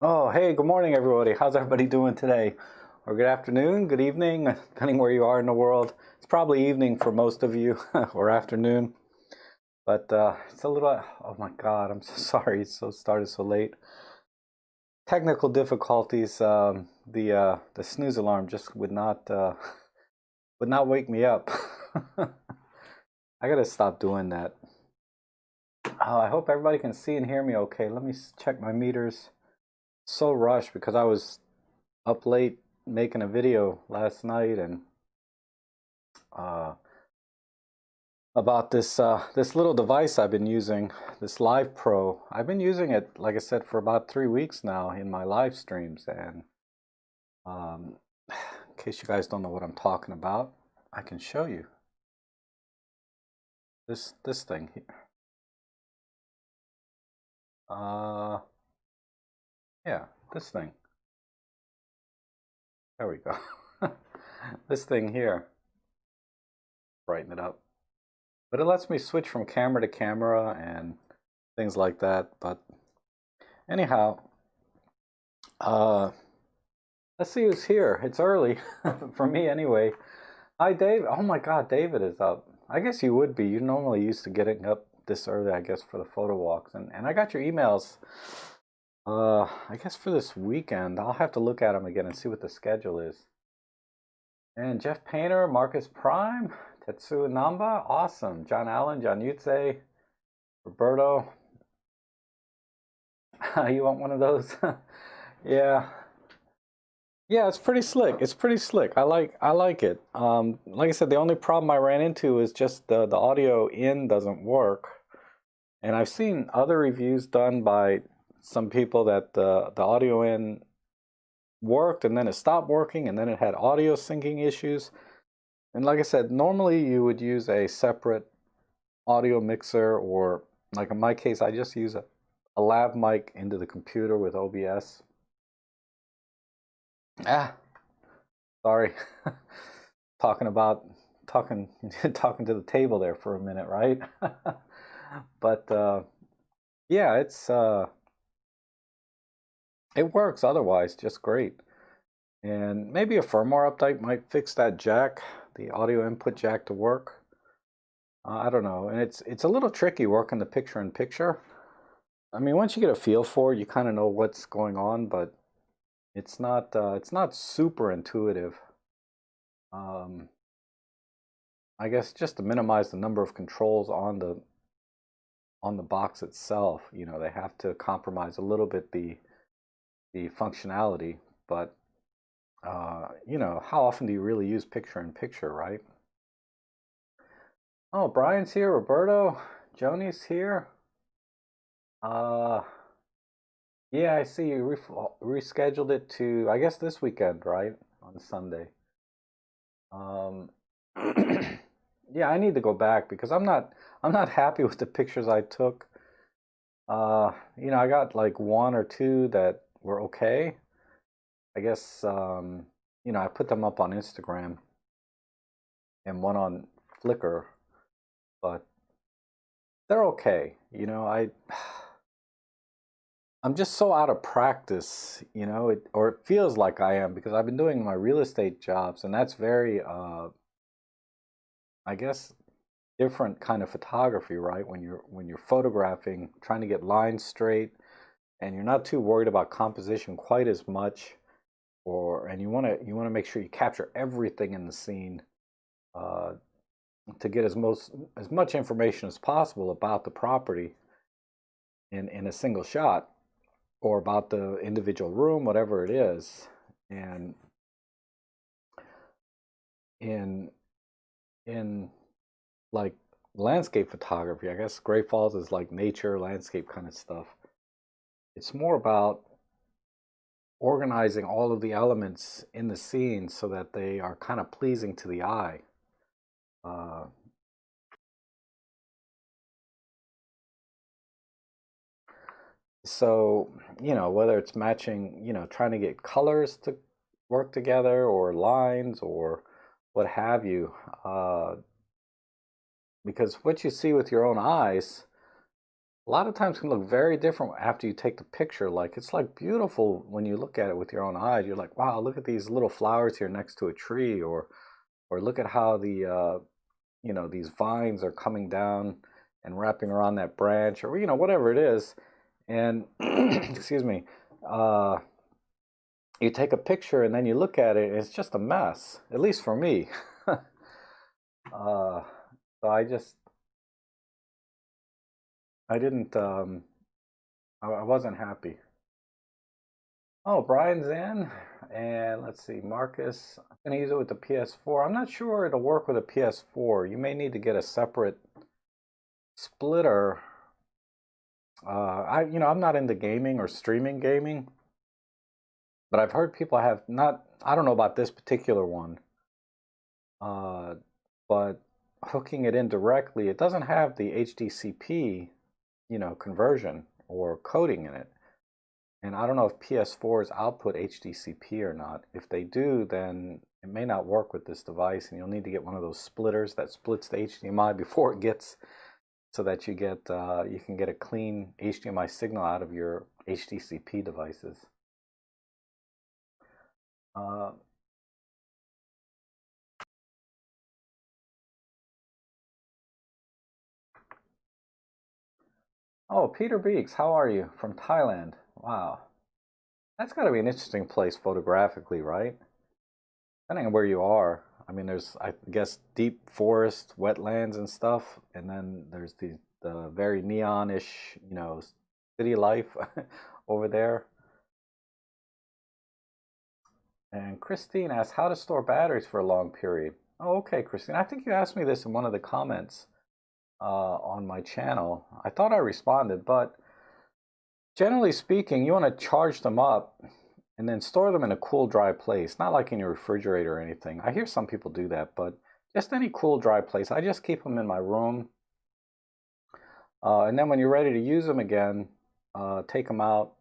Oh, hey, good morning, everybody. How's everybody doing today? Or good afternoon, good evening, depending where you are in the world. It's probably evening for most of you, or afternoon. But it's a little, oh my God, I'm so sorry. It's so started so late. Technical difficulties. The snooze alarm just would not wake me up. I gotta stop doing that. I hope everybody can see and hear me okay. Let me check my meters. So rushed because I was up late making a video last night and uh, about this little device I've been using, this Live Pro. I've been using it, like I said, for about 3 weeks now in my live streams. And in case you guys don't know what I'm talking about, I can show you this thing here. Uh, yeah, this thing. There we go. This thing here. Brighten it up. But it lets me switch from camera to camera and things like that. But anyhow, uh, let's see who's here. It's early for me anyway. Hi, Dave. Oh my God, David is up. I guess you would be. You're normally used to getting up this early, I guess, for the photo walks. And I got your emails, I guess for this weekend. I'll have to look at them again and see what the schedule is. And Jeff Painter, Marcus Prime, Tetsuo Namba, awesome. John Allen, John Yutze, Roberto. You want one of those? Yeah. Yeah, it's pretty slick. It's pretty slick. I like it. Like I said, the only problem I ran into is just the audio in doesn't work. And I've seen other reviews done by some people that the audio in worked and then it stopped working and then it had audio syncing issues. And like I said, normally you would use a separate audio mixer, or like in my case, I just use a lav mic into the computer with OBS. Ah, sorry. talking about talking talking to the table there for a minute, right? But yeah, it works otherwise just great. And maybe a firmware update might fix that jack, the audio input jack to work. I don't know, and it's a little tricky working the picture in picture. I mean, once you get a feel for it, you kind of know what's going on, but it's not super intuitive. Um, I guess just to minimize the number of controls on the box itself, you know, they have to compromise a little bit the functionality. But you know, how often do you really use picture in picture, right? Oh, Brian's here, Roberto, Joni's here. Uh, yeah, I see you rescheduled it to, I guess, this weekend, right? On Sunday. Um, yeah, I need to go back because I'm not happy with the pictures I took. You know, I got like one or two that were okay. I guess you know, I put them up on Instagram and one on Flickr, but they're okay. You know, I'm just so out of practice, you know, or it feels like I am because I've been doing my real estate jobs, and that's very I guess different kind of photography, right? When you're photographing, trying to get lines straight, and you're not too worried about composition quite as much, or and you want to make sure you capture everything in the scene uh, to get as much information as possible about the property in a single shot, or about the individual room, whatever it is. And in in like landscape photography, I guess Great Falls is like nature, landscape kind of stuff. It's more about organizing all of the elements in the scene so that they are kind of pleasing to the eye. Uh, so, you know, whether it's matching, you know, trying to get colors to work together or lines or what have you, because what you see with your own eyes a lot of times can look very different after you take the picture. Like it's like beautiful when you look at it with your own eyes. You're like, wow, look at these little flowers here next to a tree, or look at how the these vines are coming down and wrapping around that branch, or whatever it is. And excuse me, uh, you take a picture and then you look at it, and it's just a mess. At least for me. uh, so I didn't I wasn't happy. Oh, Brian's in, and let's see, Marcus. I'm gonna use it with the PS4. I'm not sure it'll work with a PS4. You may need to get a separate splitter. I'm not into gaming or streaming gaming, but I've heard people have not. I don't know about this particular one, uh, but hooking it in directly, it doesn't have the HDCP, conversion or coding in it. And I don't know if PS4s output HDCP or not. If they do, then it may not work with this device, and you'll need to get one of those splitters that splits the HDMI before it gets, so that you can get a clean HDMI signal out of your HDCP devices. Uh, oh, Peter Beeks, how are you? From Thailand. Wow. That's got to be an interesting place photographically, right? Depending on where you are. I mean, there's, I guess, deep forest, wetlands and stuff, and then there's the very neon-ish, city life over there. And Christine asks how to store batteries for a long period. Oh, okay, Christine. I think you asked me this in one of the comments on my channel. I thought I responded, but generally speaking, you want to charge them up and then store them in a cool, dry place, not like in your refrigerator or anything. I hear some people do that, but just any cool, dry place. I just keep them in my room. And then when you're ready to use them again, take them out,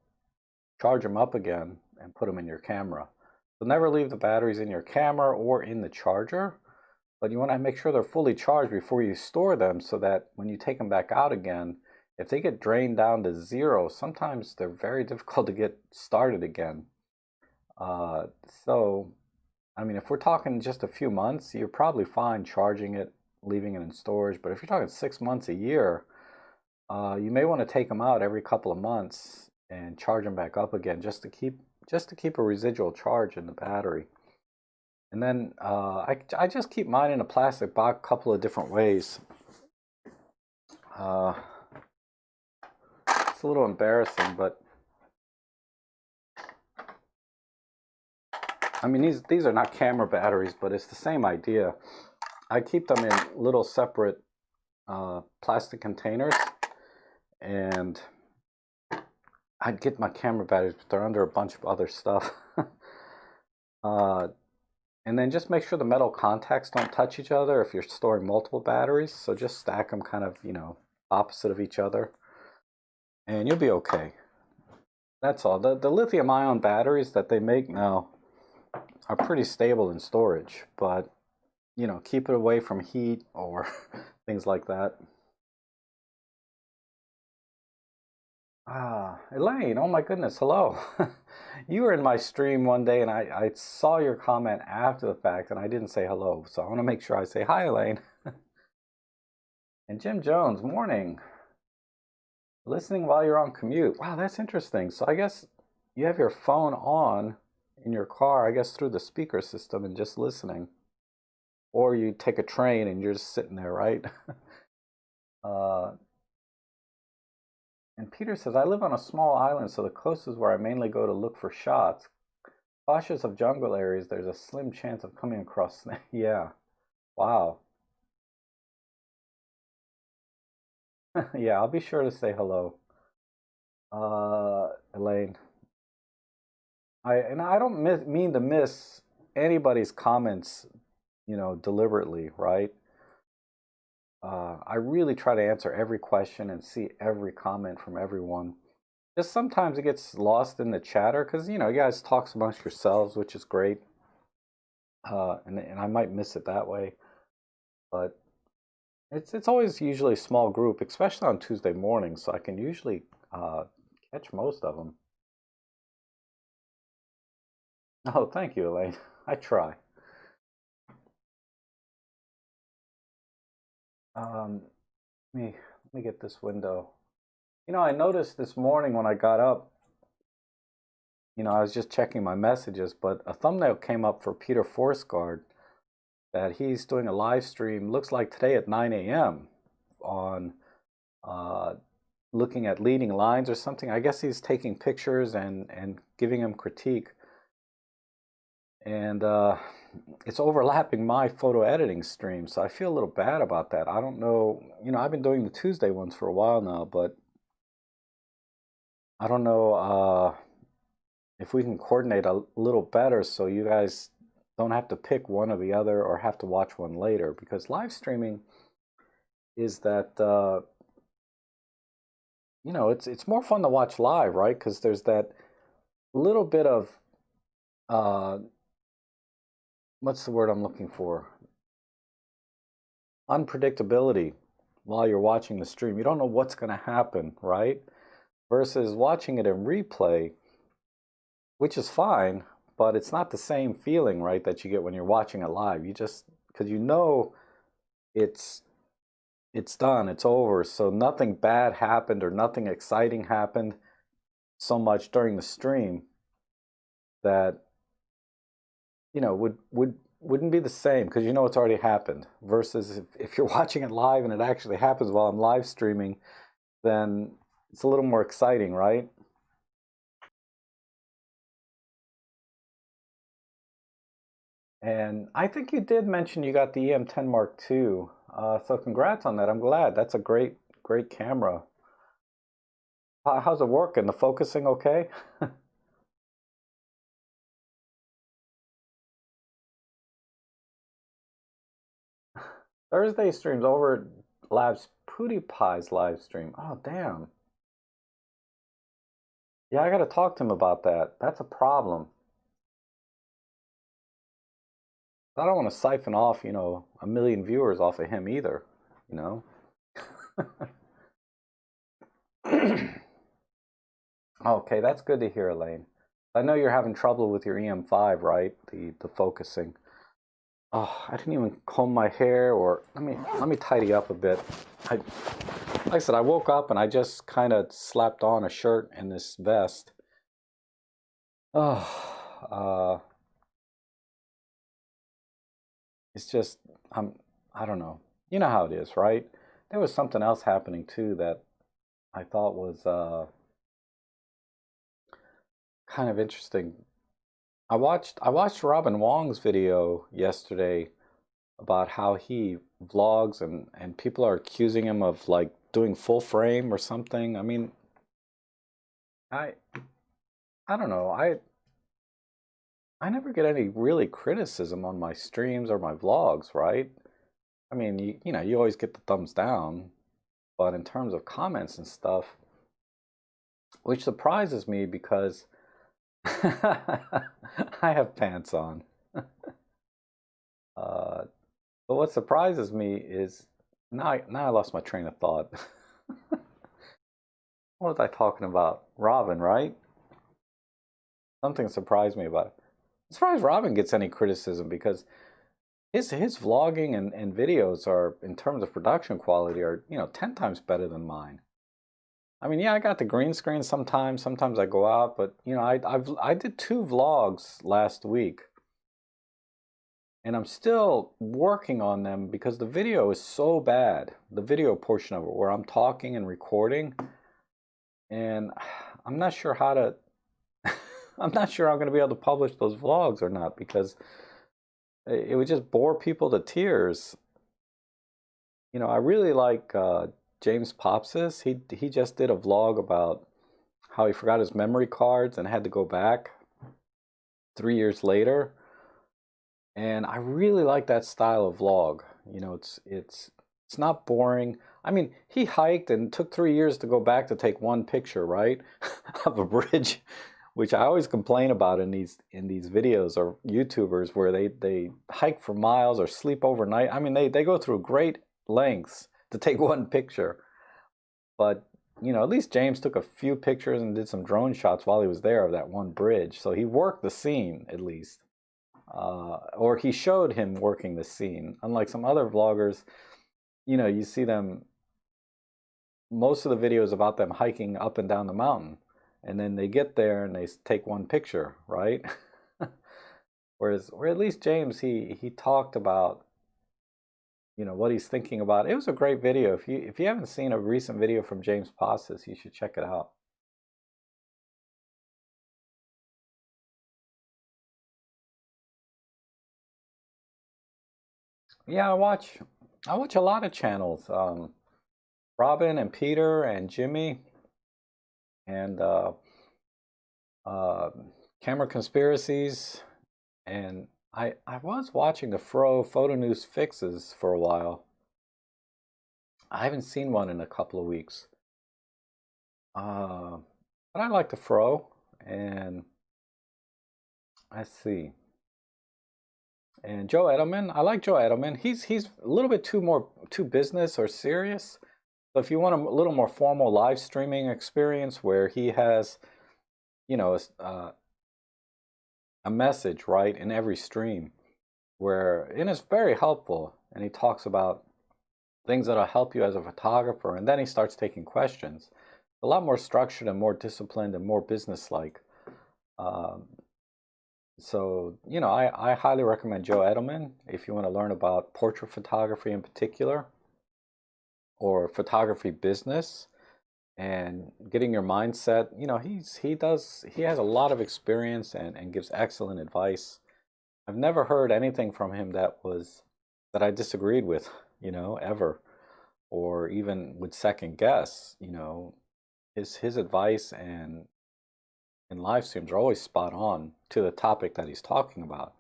charge them up again, and put them in your camera. So never leave the batteries in your camera or in the charger, but you want to make sure they're fully charged before you store them, so that when you take them back out again, if they get drained down to zero, sometimes they're very difficult to get started again. So, I mean, if we're talking just a few months, you're probably fine charging it, leaving it in storage. But if you're talking 6 months, a year, you may want to take them out every couple of months and charge them back up again, just to keep a residual charge in the battery. And then I just keep mine in a plastic box a couple of different ways. It's a little embarrassing, but I mean, these are not camera batteries, but it's the same idea. I keep them in little separate plastic containers, and I'd get my camera batteries, but they're under a bunch of other stuff. And then just make sure the metal contacts don't touch each other if you're storing multiple batteries. So just stack them kind of, opposite of each other, and you'll be okay. That's all. The lithium ion batteries that they make now are pretty stable in storage, but keep it away from heat or things like that. Ah, Elaine, oh my goodness, hello. You were in my stream one day, and I saw your comment after the fact, and I didn't say hello, so I want to make sure I say hi, Elaine. And Jim Jones, morning. Listening while you're on commute. Wow, that's interesting. So I guess you have your phone on in your car, I guess through the speaker system, and just listening. Or you take a train and you're just sitting there, right? uh, And Peter says, I live on a small island, so the coast is where I mainly go to look for shots. Cautious of jungle areas, there's a slim chance of coming across snake. Yeah. Wow. Yeah, I'll be sure to say hello. Elaine. I don't mean to miss anybody's comments, deliberately, right? I really try to answer every question and see every comment from everyone. Just sometimes it gets lost in the chatter because you guys talk amongst yourselves, which is great. And I might miss it that way, but It's always usually a small group, especially on Tuesday mornings, so I can usually catch most of them. Oh, thank you, Elaine. I try. Um, let me get this window. I noticed this morning when I got up, I was just checking my messages, but a thumbnail came up for Peter Forsgaard that he's doing a live stream, looks like today at 9 a.m. on uh, looking at leading lines or something. I guess he's taking pictures and giving them critique. And it's overlapping my photo editing stream, so I feel a little bad about that. I don't know, I've been doing the Tuesday ones for a while now, but I don't know if we can coordinate a little better so you guys don't have to pick one or the other or have to watch one later, because live streaming is that it's more fun to watch live, right? Because there's that little bit of what's the word I'm looking for? Unpredictability while you're watching the stream. You don't know what's going to happen, right? Versus watching it in replay, which is fine, but it's not the same feeling, right, that you get when you're watching it live. You just, because it's done, it's over, so nothing bad happened or nothing exciting happened so much during the stream that wouldn't be the same, because it's already happened. Versus if you're watching it live and it actually happens while I'm live streaming, then it's a little more exciting, right? And I think you did mention you got the EM10 Mark II. So congrats on that. I'm glad. That's a great camera. How's it working? The focusing okay? Thursday streams over Labs PewDiePie's live stream. Oh, damn. Yeah, I got to talk to him about that. That's a problem. I don't want to siphon off, a million viewers off of him either, you know? Okay, that's good to hear, Elaine. I know you're having trouble with your EM5, right? The focusing. Oh, I didn't even comb my hair, or let me tidy up a bit. Like I said, I woke up and I just kind of slapped on a shirt and this vest. Oh, it's just I don't know. You know how it is, right? There was something else happening too that I thought was kind of interesting. I watched Robin Wong's video yesterday about how he vlogs, and people are accusing him of like doing full frame or something. I mean, I I don't know. I never get any really criticism on my streams or my vlogs, right? I mean, you always get the thumbs down, but in terms of comments and stuff, which surprises me because I have pants on. Uh, but what surprises me is now I lost my train of thought. What was I talking about? Robin, right? Something surprised me about it. I'm surprised Robin gets any criticism, because his vlogging and videos are, in terms of production quality, are 10 times better than mine. I mean, yeah, I got the green screen sometimes. Sometimes I go out, but I did 2 vlogs last week, and I'm still working on them because the video is so bad. The video portion of it, where I'm talking and recording, and I'm not sure how to. I'm not sure I'm going to be able to publish those vlogs or not, because it would just bore people to tears. I really like James Popsis. He just did a vlog about how he forgot his memory cards and had to go back 3 years later. And I really like that style of vlog. It's not boring. I mean, he hiked and took 3 years to go back to take one picture, right, of a bridge, which I always complain about in these videos, or YouTubers, where they hike for miles or sleep overnight. I mean, they go through great lengths to take one picture. But, you know, at least James took a few pictures and did some drone shots while he was there of that one bridge. So he worked the scene at least. Or he showed him working the scene. Unlike some other vloggers, you know, you see them, most of the videos about them hiking up and down the mountain. And then they get there and they take one picture, right? Whereas, or at least James, he talked about, you know, what he's thinking about. It was a great video. If you haven't seen a recent video from James Passes, you should check it out. Yeah, I watch a lot of channels. Robin and Peter and Jimmy and Camera Conspiracies, and I was watching the Photo News Fixes for a while. I haven't seen one in a couple of weeks. But I like the Fro, and let's see. And Joe Edelman, I like Joe Edelman. He's a little bit too business or serious. So if you want a little more formal live streaming experience where he has, you know, a message right in every stream, and it's very helpful, and he talks about things that'll help you as a photographer, and then he starts taking questions. A lot more structured and more disciplined and more business-like. So, you know, I highly recommend Joe Edelman if you want to learn about portrait photography in particular, or photography business, and getting your mindset. You know, he has a lot of experience and gives excellent advice. I've never heard anything from him that I disagreed with, you know, ever, or even would second guess. You know, his advice and live streams are always spot on to the topic that he's talking about.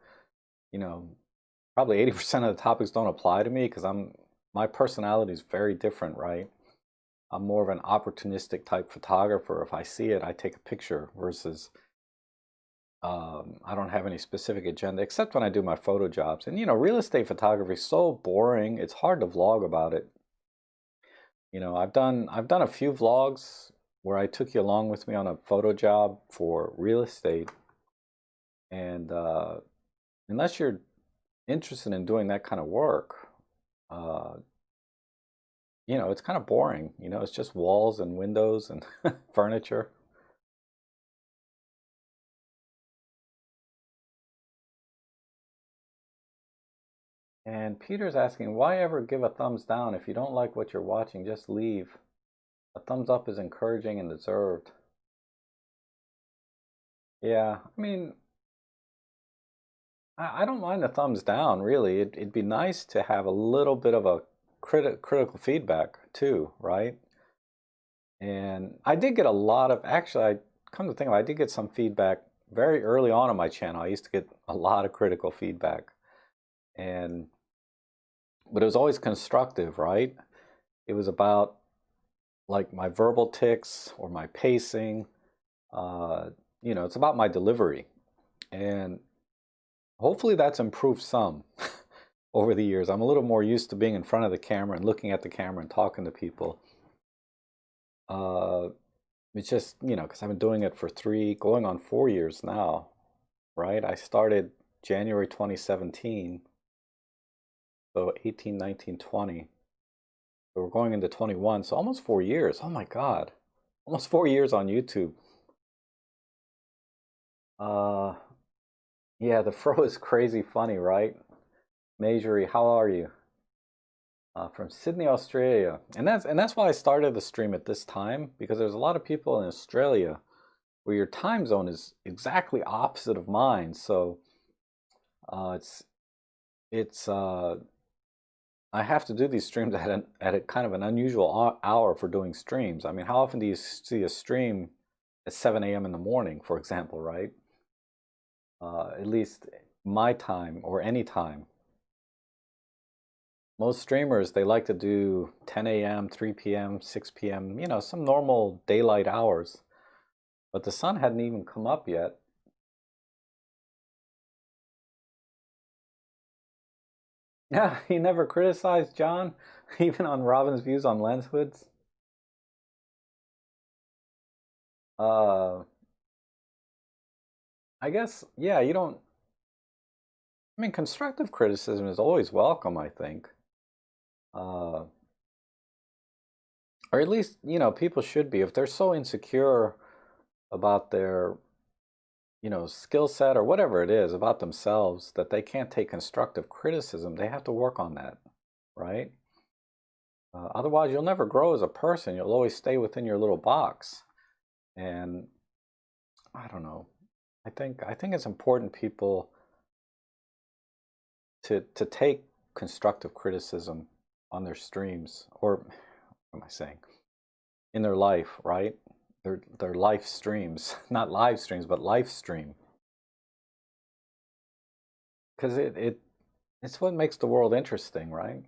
You know, probably 80% of the topics don't apply to me because my personality is very different, right? I'm more of an opportunistic type photographer. If I see it, I take a picture versus I don't have any specific agenda except when I do my photo jobs. And you know, real estate photography is so boring. It's hard to vlog about it. You know, I've done a few vlogs where I took you along with me on a photo job for real estate, and unless you're interested in doing that kind of work, you know, it's kind of boring. You know, it's just walls and windows and furniture. And Peter's asking, why ever give a thumbs down? If you don't like what you're watching, just leave. A thumbs up is encouraging and deserved. Yeah, I mean, I don't mind a thumbs down, really. It'd be nice to have a little bit of a critical feedback too, right? And I did get a lot of, actually, I come to think of it, I did get some feedback very early on my channel. I used to get a lot of critical feedback, but it was always constructive, right? It was about like my verbal tics or my pacing. You know, it's about my delivery, and hopefully that's improved some over the years. I'm a little more used to being in front of the camera and looking at the camera and talking to people. It's just, you know, because I've been doing it for going on 4 years now, right? I started January 2017, so 18, 19, 20. So we're going into 21, so almost 4 years. Oh my God, almost 4 years on YouTube. Yeah, the fro is crazy funny, right? Majory, how are you? From Sydney, Australia, and that's why I started the stream at this time, because there's a lot of people in Australia where your time zone is exactly opposite of mine. So it's I have to do these streams at a kind of an unusual hour for doing streams. I mean, how often do you see a stream at 7 a.m. in the morning, for example, right? At least my time or any time. Most streamers, they like to do 10 a.m., 3 p.m., 6 p.m., you know, some normal daylight hours. But the sun hadn't even come up yet. Yeah, he never criticized John, even on Robin's views on lens hoods. Uh, I guess, yeah, you don't. I mean, constructive criticism is always welcome, I think. Uh, or at least, people should be. If they're so insecure about their, skill set or whatever it is about themselves that they can't take constructive criticism, they have to work on that, right? Otherwise, you'll never grow as a person. You'll always stay within your little box. And I don't know. I think it's important people to take constructive criticism on their streams, or what am I saying? In their life, right? Their life streams, not live streams, but life stream. Because it's what makes the world interesting, right?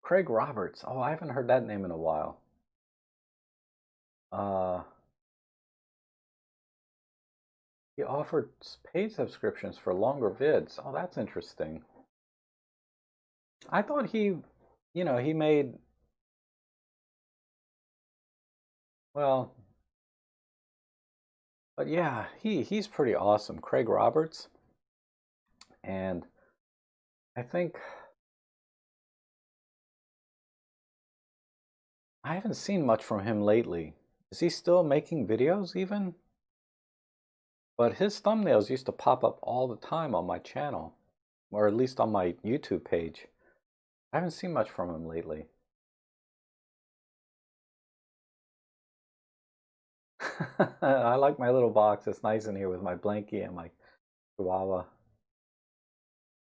Craig Roberts. Oh, I haven't heard that name in a while. Uh, he offered paid subscriptions for longer vids. Oh, that's interesting. I thought he made, well, but yeah, he's pretty awesome, Craig Roberts. And I think I haven't seen much from him lately. Is he still making videos even? But his thumbnails used to pop up all the time on my channel, or at least on my YouTube page. I haven't seen much from him lately. I like my little box. It's nice in here with my blankie and my chihuahua.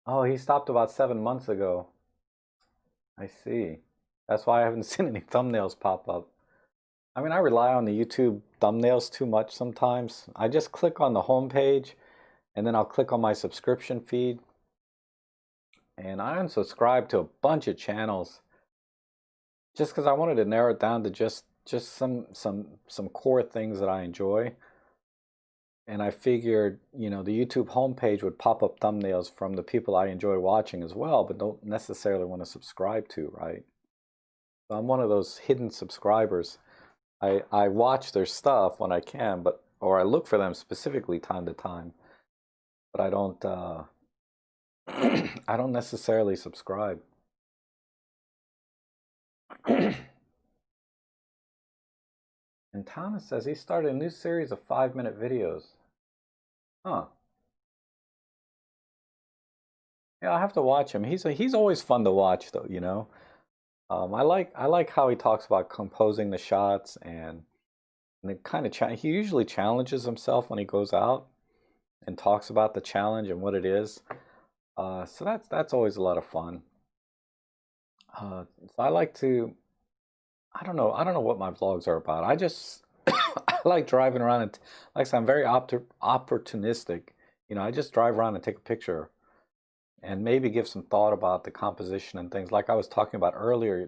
Oh, he stopped about 7 months ago. I see. That's why I haven't seen any thumbnails pop up. I mean, I rely on the YouTube thumbnails too much sometimes. I just click on the home page and then I'll click on my subscription feed. And I unsubscribed to a bunch of channels just because I wanted to narrow it down to just some core things that I enjoy. And I figured, the YouTube homepage would pop up thumbnails from the people I enjoy watching as well, but don't necessarily want to subscribe to, right? So I'm one of those hidden subscribers. I watch their stuff when I can, or I look for them specifically time to time, but I don't I don't necessarily subscribe. And Thomas says he started a new series of 5-minute videos. Huh. Yeah, I have to watch him. He's always fun to watch though. I like how he talks about composing the shots, and it kind of he usually challenges himself when he goes out and talks about the challenge and what it is. So that's always a lot of fun. So I like to. I don't know what my vlogs are about. I just I like driving around and like I said, I'm very opportunistic. I just drive around and take a picture and maybe give some thought about the composition and things. Like I was talking about earlier,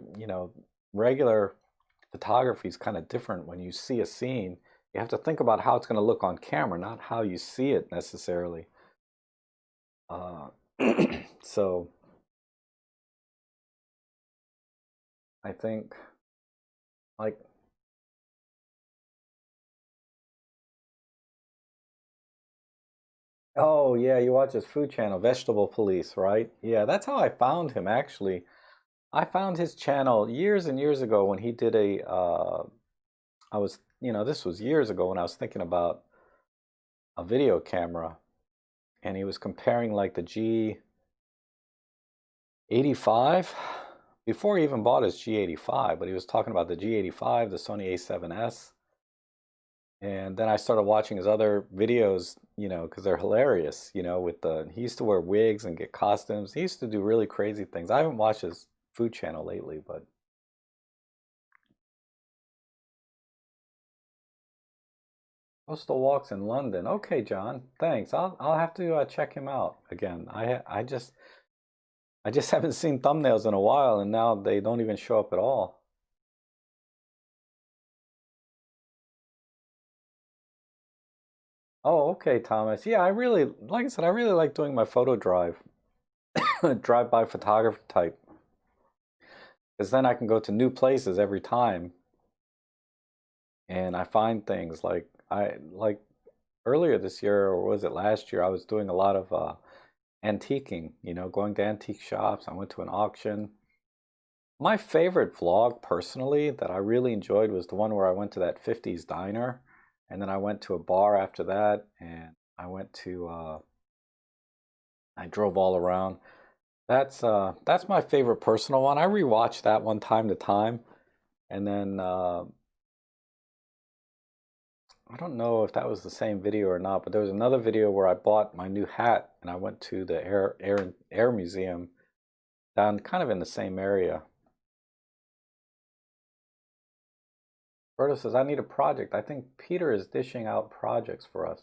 regular photography is kind of different. When you see a scene, you have to think about how it's going to look on camera, not how you see it necessarily. Uh, so I think, like, oh yeah, you watch his food channel, Vegetable Police, right? Yeah, that's how I found him actually. I found his channel years and years ago when he did I was, this was years ago when I was thinking about a video camera, and he was comparing like the G85 before he even bought his G85, but he was talking about the G85, the Sony A7S. And then I started watching his other videos, because they're hilarious, he used to wear wigs and get costumes. He used to do really crazy things. I haven't watched his food channel lately, but Coastal Walks in London. Okay, John, thanks. I'll have to check him out again. I just haven't seen thumbnails in a while, and now they don't even show up at all. Oh, okay, Thomas. Yeah, like I said, I really like doing my photo drive. drive-by photographer type, because then I can go to new places every time, and I find things like earlier this year, or was it last year, I was doing a lot of antiquing, going to antique shops. I went to an auction. My favorite vlog personally that I really enjoyed was the one where I went to that 50s diner, and then I went to a bar after that, and I went to I drove all around. That's my favorite personal one. I rewatch that one time to time, and then I don't know if that was the same video or not, but there was another video where I bought my new hat and I went to the Air Museum down kind of in the same area. Berto says, I need a project. I think Peter is dishing out projects for us.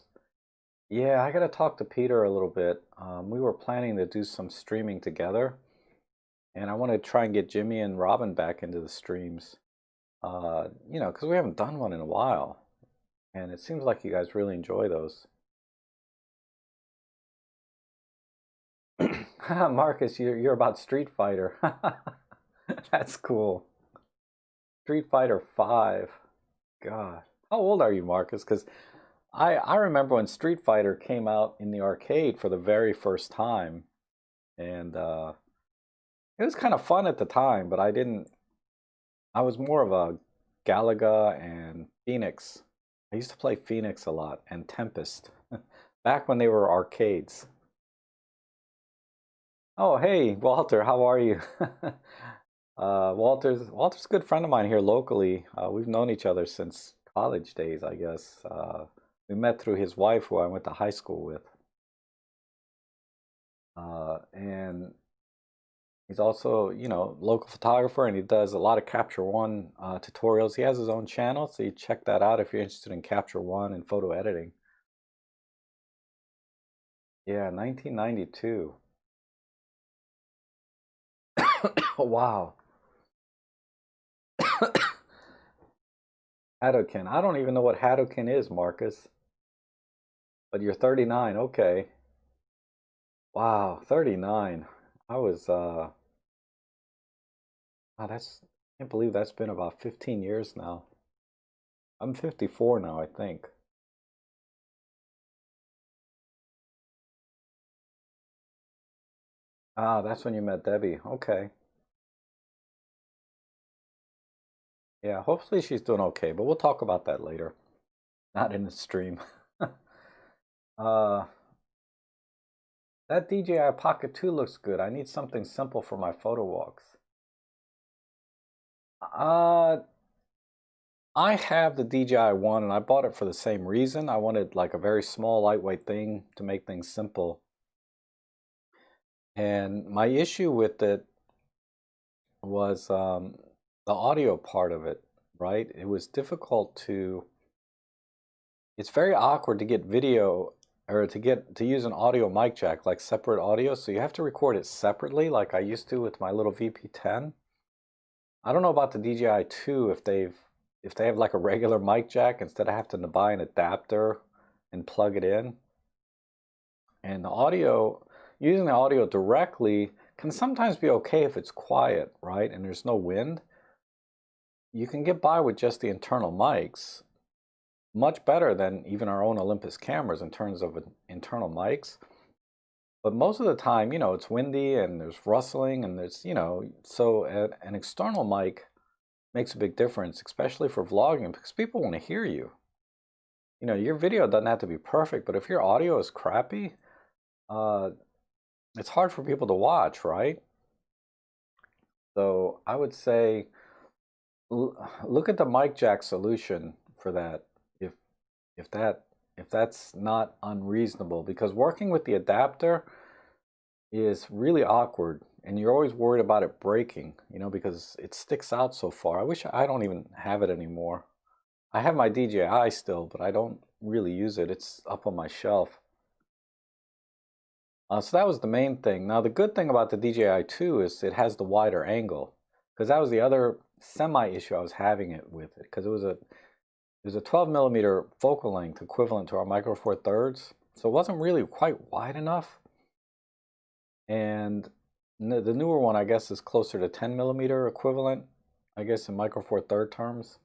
Yeah, I got to talk to Peter a little bit. We were planning to do some streaming together, and I want to try and get Jimmy and Robin back into the streams. Because we haven't done one in a while. And it seems like you guys really enjoy those. Marcus, you're about Street Fighter. That's cool. Street Fighter 5. God. How old are you, Marcus? Because I remember when Street Fighter came out in the arcade for the very first time. And it was kind of fun at the time, but I was more of a Galaga and Phoenix. I used to play Phoenix a lot, and Tempest, back when they were arcades. Oh, hey, Walter, how are you? Walter's a good friend of mine here locally. We've known each other since college days, I guess. We met through his wife, who I went to high school with. And he's also, local photographer, and he does a lot of Capture One tutorials. He has his own channel, so you check that out if you're interested in Capture One and photo editing. Yeah, 1992. Wow. Hadoken. I don't even know what Hadoken is, Marcus. But you're 39, okay. Wow, 39. I was wow, I can't believe that's been about 15 years now. I'm 54 now, I think. Ah, that's when you met Debbie. Okay. Yeah, hopefully she's doing okay, but we'll talk about that later. Not in the stream. uh, that DJI Pocket 2 looks good. I need something simple for my photo walks. Uh, I have the DJI one, and I bought it for the same reason. I wanted like a very small, lightweight thing to make things simple. And my issue with it was the audio part of it, right? It was difficult it's very awkward to get video or to use an audio mic jack, like separate audio. So you have to record it separately like I used to with my little VP10. I don't know about the DJI 2 if they have like a regular mic jack instead of having to buy an adapter and plug it in. And using the audio directly can sometimes be okay if it's quiet, right? And there's no wind. You can get by with just the internal mics, much better than even our own Olympus cameras in terms of internal mics. But most of the time, it's windy and there's rustling and there's, so an external mic makes a big difference, especially for vlogging, because people want to hear you. Your video doesn't have to be perfect, but if your audio is crappy, it's hard for people to watch, right? So I would say look at the mic jack solution for that, if that's not unreasonable, because working with the adapter is really awkward, and you're always worried about it breaking, because it sticks out so far. I wish I don't even have it anymore. I have my DJI still, but I don't really use it. It's up on my shelf. So that was the main thing. Now the good thing about the DJI 2 is it has the wider angle, because that was the other semi-issue I was having with it, because it was a 12 millimeter focal length equivalent to our Micro Four Thirds, so it wasn't really quite wide enough. And The newer one, I guess, is closer to 10 millimeter equivalent, I guess, in Micro Four Third terms.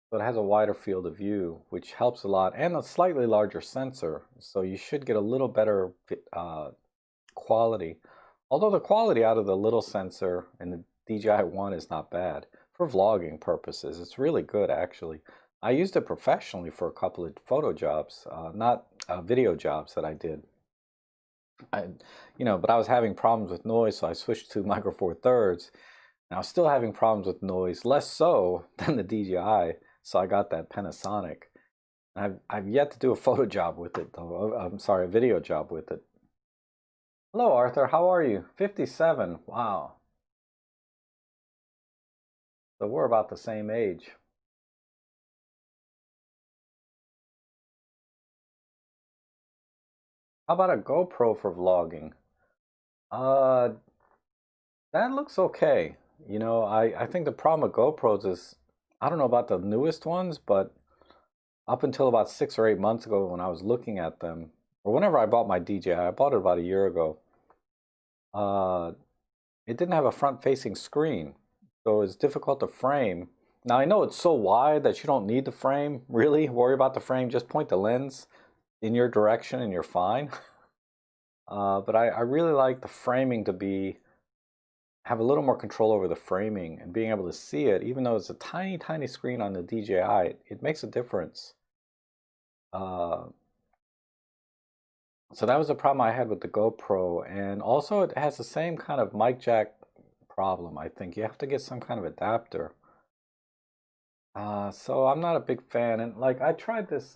So it has a wider field of view, which helps a lot, and a slightly larger sensor. So you should get a little better quality. Although the quality out of the little sensor and the DJI-1 is not bad for vlogging purposes. It's really good, actually. I used it professionally for a couple of photo jobs, not video jobs that I did. But I was having problems with noise, so I switched to Micro Four Thirds. And I was still having problems with noise, less so than the DJI, so I got that Panasonic. I've yet to do a photo job with it, though. I'm sorry, a video job with it. Hello, Arthur. How are you? 57. Wow. So we're about the same age. How about a GoPro for vlogging? That looks okay. I think the problem with GoPros is, I don't know about the newest ones, but up until about 6 or 8 months ago when I was looking at them, or whenever I bought my DJI, I bought it about a year ago, it didn't have a front-facing screen, so it's difficult to frame. Now, I know it's so wide that you don't need the frame, really. Worry about the frame, just point the lens in your direction and you're fine. But I really like the framing to have a little more control over the framing and being able to see it, even though it's a tiny, tiny screen on the DJI, it makes a difference. So that was the problem I had with the GoPro, and also it has the same kind of mic jack problem. I think you have to get some kind of adapter. So I'm not a big fan, and like I tried this.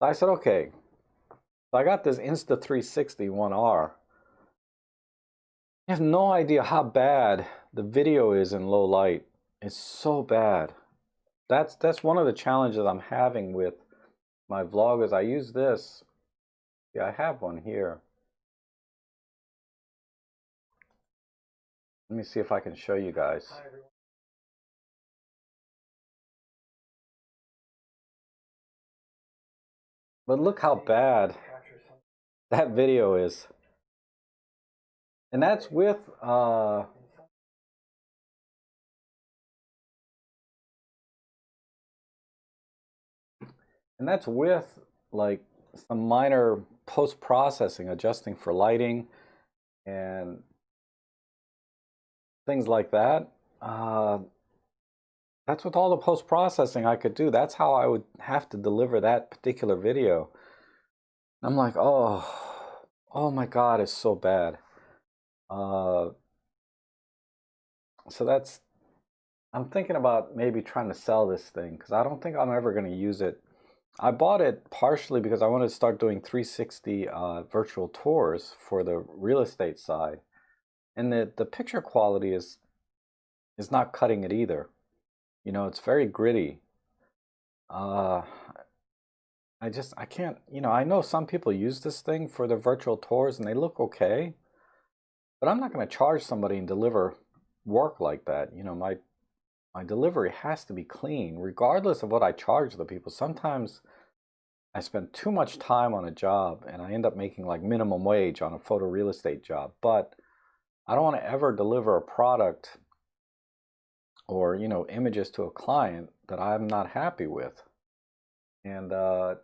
I said, okay, so I got this Insta360 1R. I have no idea how bad the video is in low light. It's so bad. That's one of the challenges I'm having with my vloggers. I use this. Yeah, I have one here. Let me see if I can show you guys. Hi, everyone. But look how bad that video is. And that's with like some minor post-processing, adjusting for lighting and things like that. That's with all the post-processing I could do. That's how I would have to deliver that particular video. I'm like, oh my God, it's so bad. So I'm thinking about maybe trying to sell this thing because I don't think I'm ever going to use it. I bought it partially because I wanted to start doing 360 virtual tours for the real estate side. And the picture quality is not cutting it either. It's very gritty. I can't, I know some people use this thing for the virtual tours and they look okay, but I'm not going to charge somebody and deliver work like that. My delivery has to be clean, regardless of what I charge the people. Sometimes I spend too much time on a job and I end up making like minimum wage on a photo real estate job, but I don't want to ever deliver a product or, images to a client that I'm not happy with. And that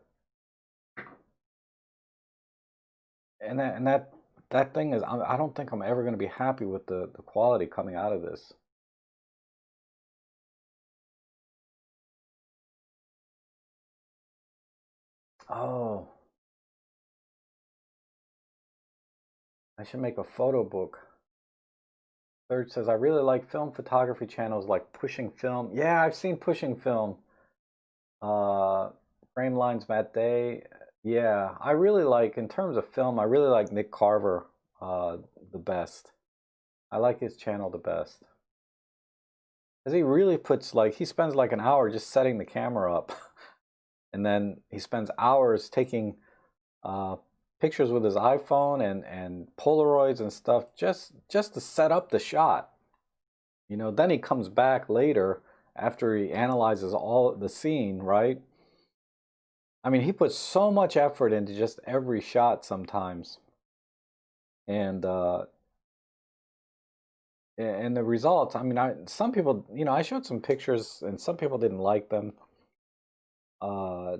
thing is, I don't think I'm ever going to be happy with the quality coming out of this. Oh, I should make a photo book. Third says, I really like film photography channels like Pushing Film. Yeah, I've seen Pushing Film. Frame Lines Matt Day. Yeah, I really like, in terms of film, I really like Nick Carver the best. I like his channel the best. Because he really he spends like an hour just setting the camera up. And then he spends hours taking pictures with his iPhone and Polaroids and stuff just to set up the shot. Then he comes back later after he analyzes all the scene, right? I mean, he puts so much effort into just every shot sometimes. And and the results, I mean, some people, I showed some pictures and some people didn't like them. Uh,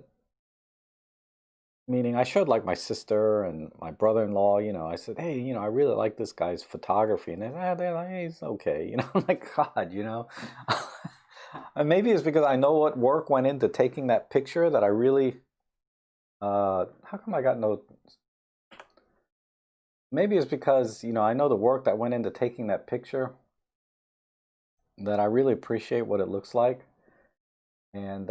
Meaning I showed like my sister and my brother-in-law, I said, hey, I really like this guy's photography. And they're like, hey, he's okay. I'm like, God. And maybe it's because I know what work went into taking that picture that I really, how come I got no, maybe it's because, I know the work that went into taking that picture that I really appreciate what it looks like. And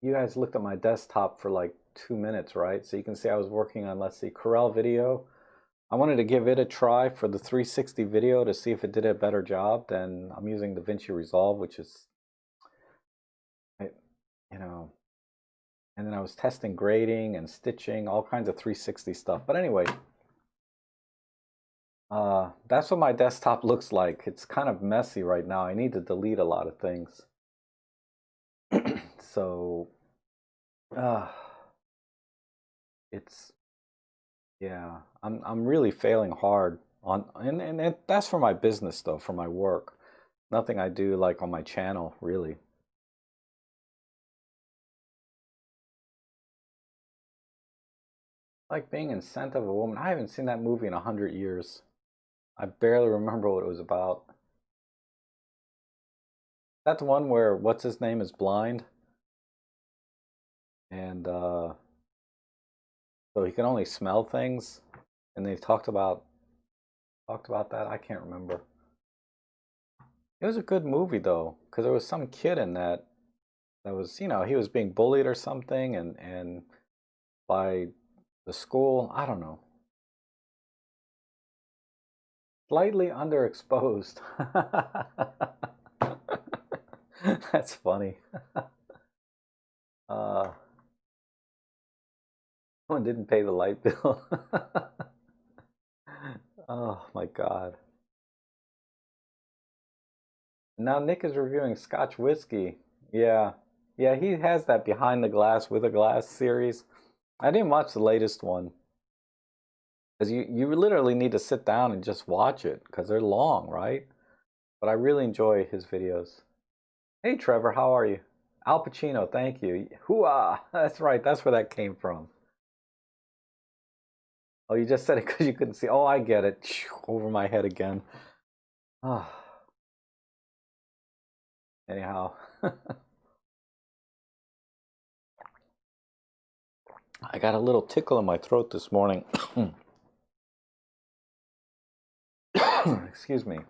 you guys looked at my desktop for like 2 minutes, right? So you can see I was working on, let's see, Corel Video. I wanted to give it a try for the 360 video to see if it did a better job than I'm using DaVinci Resolve, which is, you know, and then I was testing grading and stitching, all kinds of 360 stuff. But anyway, that's what my desktop looks like. It's kind of messy right now. I need to delete a lot of things. So, it's, yeah, I'm really failing hard on, and that's for my business though, for my work. Nothing I do like on my channel, really. Like being in Scent of a Woman. I haven't seen that movie in 100 years. I barely remember what it was about. That's the one where what's his name is blind, and so he can only smell things. And they talked about that. I can't remember. It was a good movie though, because there was some kid in that was, he was being bullied or something, and by the school. I don't know. Slightly underexposed. That's funny. Uh, Someone didn't pay the light bill. Oh my God. Now Nick is reviewing Scotch whiskey. Yeah. Yeah, he has that Behind the Glass with a Glass series. I didn't watch the latest one because you literally need to sit down and just watch it because they're long, right? But I really enjoy his videos. Hey Trevor, how are you? Al Pacino, thank you. Hooah! That's right, that's where that came from. Oh, you just said it because you couldn't see. Oh, I get it. Over my head again. Oh, anyhow. I got a little tickle in my throat this morning. Excuse me.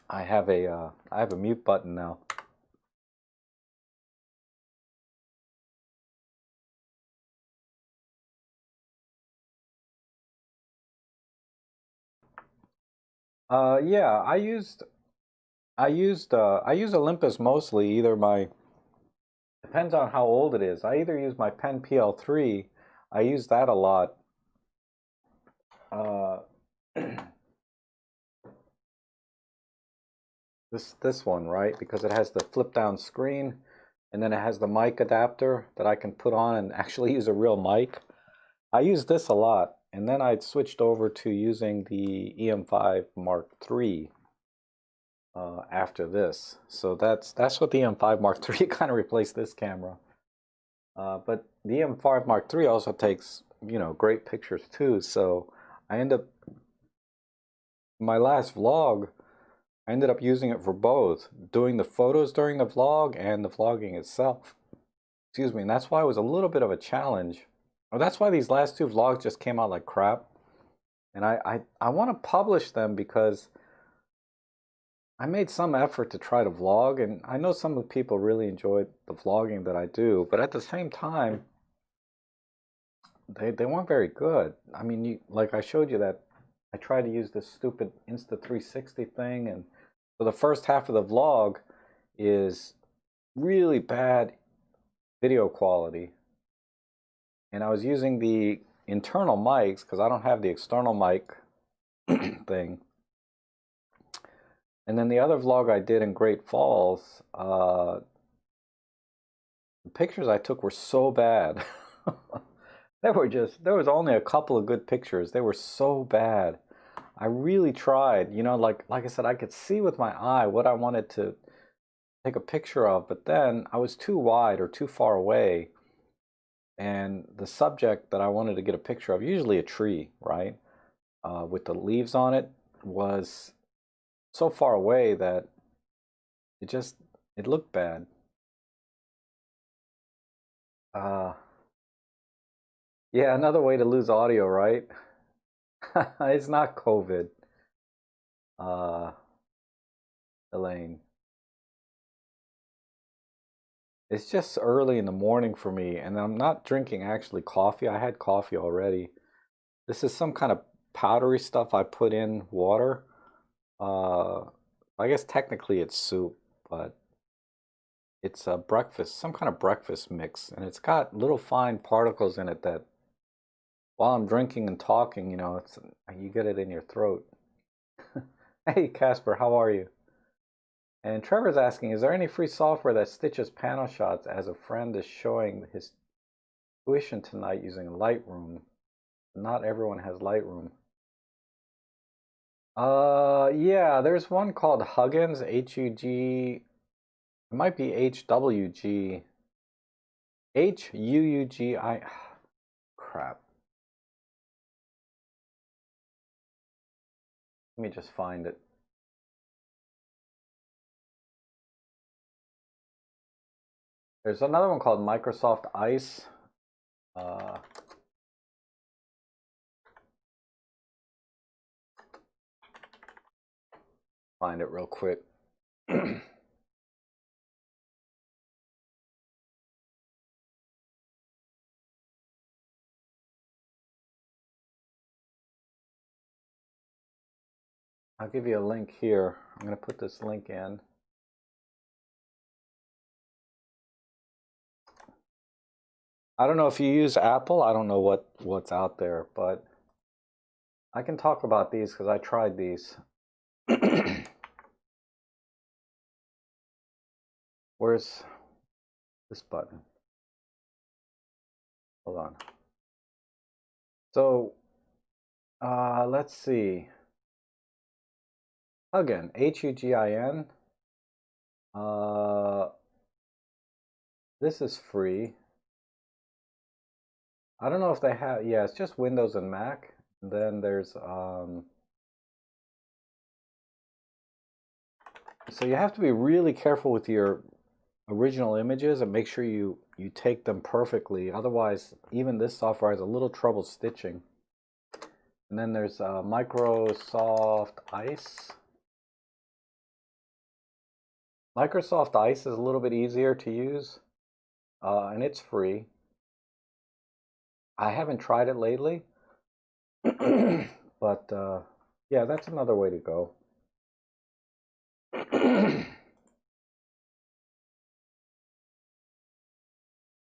I have a mute button now. Yeah, I use Olympus mostly. Depends on how old it is. I either use my Pen PL3. I use that a lot. Uh, this one, right? Because it has the flip down screen, and then it has the mic adapter that I can put on and actually use a real mic. I use this a lot, and then I switched over to using the EM5 Mark III after this. So that's what the EM5 Mark III kind of replaced this camera. But the EM5 Mark III also takes, great pictures too. So I end up, my last vlog, I ended up using it for both, doing the photos during the vlog and the vlogging itself. Excuse me, and that's why it was a little bit of a challenge. Or that's why these last two vlogs just came out like crap. And I want to publish them because I made some effort to try to vlog, and I know some of the people really enjoyed the vlogging that I do, but at the same time, they weren't very good. I mean, like I showed you that I tried to use this stupid Insta360 thing, and so the first half of the vlog is really bad video quality. And I was using the internal mics because I don't have the external mic thing. And then the other vlog I did in Great Falls, pictures I took were so bad. There was only a couple of good pictures. They were so bad. I really tried, you know, like I said, I could see with my eye what I wanted to take a picture of, but then I was too wide or too far away. And the subject that I wanted to get a picture of, usually a tree, right, with the leaves on it, was so far away that it looked bad. Yeah, another way to lose audio, right? It's not COVID, uh, Elaine. It's just early in the morning for me, and I'm not drinking actually coffee. I had coffee already. This is some kind of powdery stuff I put in water. Uh, I guess technically it's soup, but it's a breakfast, some kind of breakfast mix, and it's got little fine particles in it that while I'm drinking and talking, you know, you get it in your throat. Hey, Casper, how are you? And Trevor's asking, is there any free software that stitches panel shots as a friend is showing his tuition tonight using Lightroom? Not everyone has Lightroom. Yeah, there's one called Huggins, H-U-G, it might be H-W-G, H-U-U-G-I, crap. Let me just find it. There's another one called Microsoft Ice. Find it real quick. I'll give you a link here. I'm going to put this link in. I don't know if you use Apple. I don't know what's out there, but I can talk about these because I tried these. Where's this button? Hold on. So, let's see. Huggin, H-U-G-I-N. This is free. I don't know if they have, yeah, it's just Windows and Mac. And then there's, so you have to be really careful with your original images and make sure you take them perfectly. Otherwise, even this software has a little trouble stitching. And then there's Microsoft Ice. Microsoft Ice is a little bit easier to use, and it's free. I haven't tried it lately, but yeah, that's another way to go.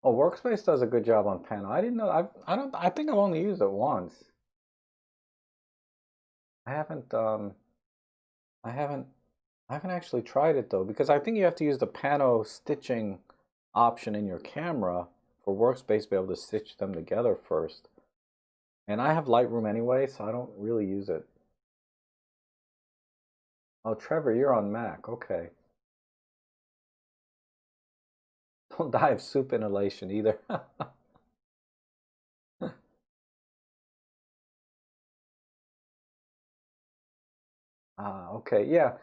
Oh, Workspace does a good job on Pano. I didn't know. I think I've only used it once. I haven't actually tried it though, because I think you have to use the Pano stitching option in your camera for Workspace to be able to stitch them together first. And I have Lightroom anyway, so I don't really use it. Oh, Trevor, you're on Mac. Okay. Don't die of soup inhalation either. Okay, yeah.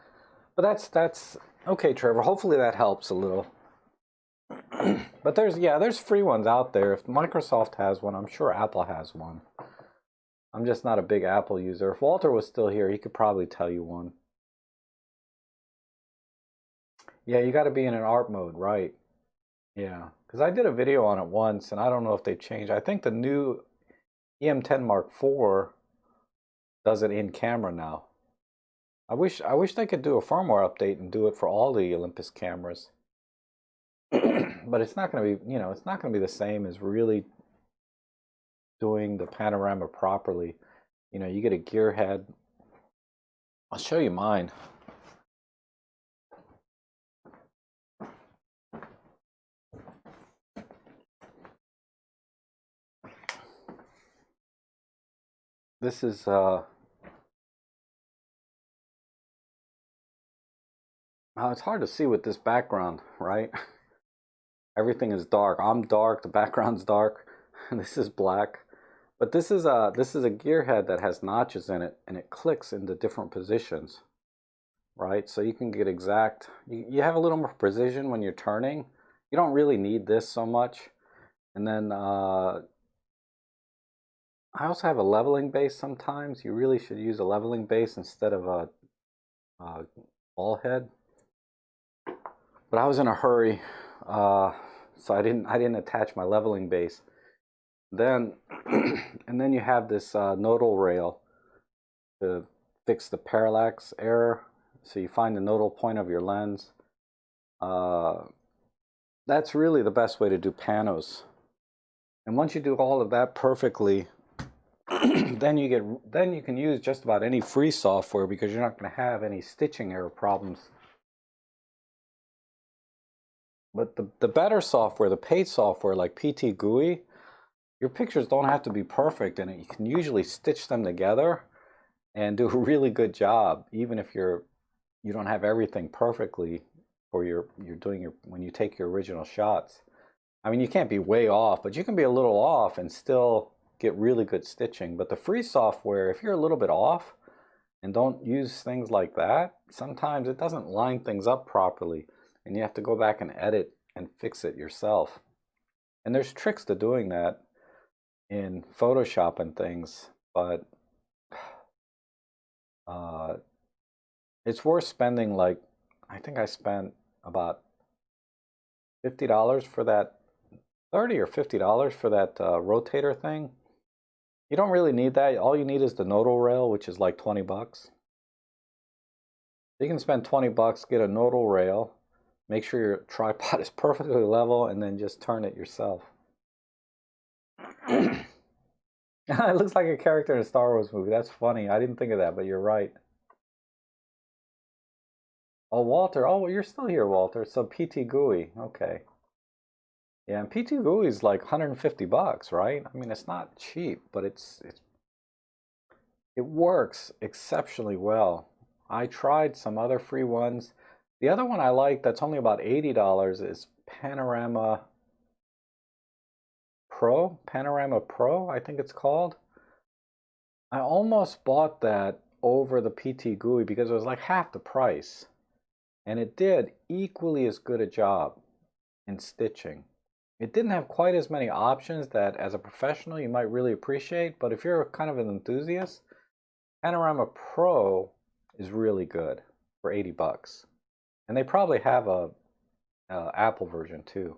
But that's okay, Trevor. Hopefully that helps a little. But there's free ones out there. If Microsoft has one, I'm sure Apple has one. I'm just not a big Apple user. If Walter was still here, he could probably tell you one. Yeah, you got to be in an art mode, right? Yeah, because I did a video on it once, and I don't know if they changed. I think the new EM10 Mark IV does it in camera now. I wish they could do a firmware update and do it for all the Olympus cameras. But it's not going to be, it's not going to be the same as really doing the panorama properly. You get a gear head. I'll show you mine. this is it's hard to see with this background, right? Everything is dark. I'm dark, the background's dark, and this is black. But this is a gearhead that has notches in it, and it clicks into different positions, right? So you can get exact, you have a little more precision when you're turning. You don't really need this so much. And then I also have a leveling base sometimes. You really should use a leveling base instead of a ball head. But I was in a hurry, so I didn't attach my leveling base. Then and then you have this nodal rail to fix the parallax error. So you find the nodal point of your lens. That's really the best way to do panos. And once you do all of that perfectly, then you can use just about any free software because you're not going to have any stitching error problems. But the better software, the paid software like PT GUI, your pictures don't have to be perfect, and you can usually stitch them together and do a really good job, even if you don't have everything perfectly for when you take your original shots. I mean, you can't be way off, but you can be a little off and still get really good stitching. But the free software, if you're a little bit off and don't use things like that, sometimes it doesn't line things up properly, and you have to go back and edit and fix it yourself. And there's tricks to doing that in Photoshop and things, but it's worth spending, like, I think I spent about $50 for that, $30 or $50 for that rotator thing. You don't really need that. All you need is the nodal rail, which is like 20 bucks. You can spend 20 bucks, get a nodal rail, make sure your tripod is perfectly level, and then just turn it yourself. It looks like a character in a Star Wars movie. That's funny. I didn't think of that, but you're right. Oh, Walter. Oh, you're still here, Walter. So PT GUI. Okay. Yeah, and PT GUI is like 150 bucks, right? I mean, it's not cheap, but it works exceptionally well. I tried some other free ones. The other one I like that's only about $80 is Panorama Pro, I think it's called. I almost bought that over the PT GUI because it was like half the price. And it did equally as good a job in stitching. It didn't have quite as many options that as a professional you might really appreciate, but if you're kind of an enthusiast, Panorama Pro is really good for 80 bucks. And they probably have a Apple version too.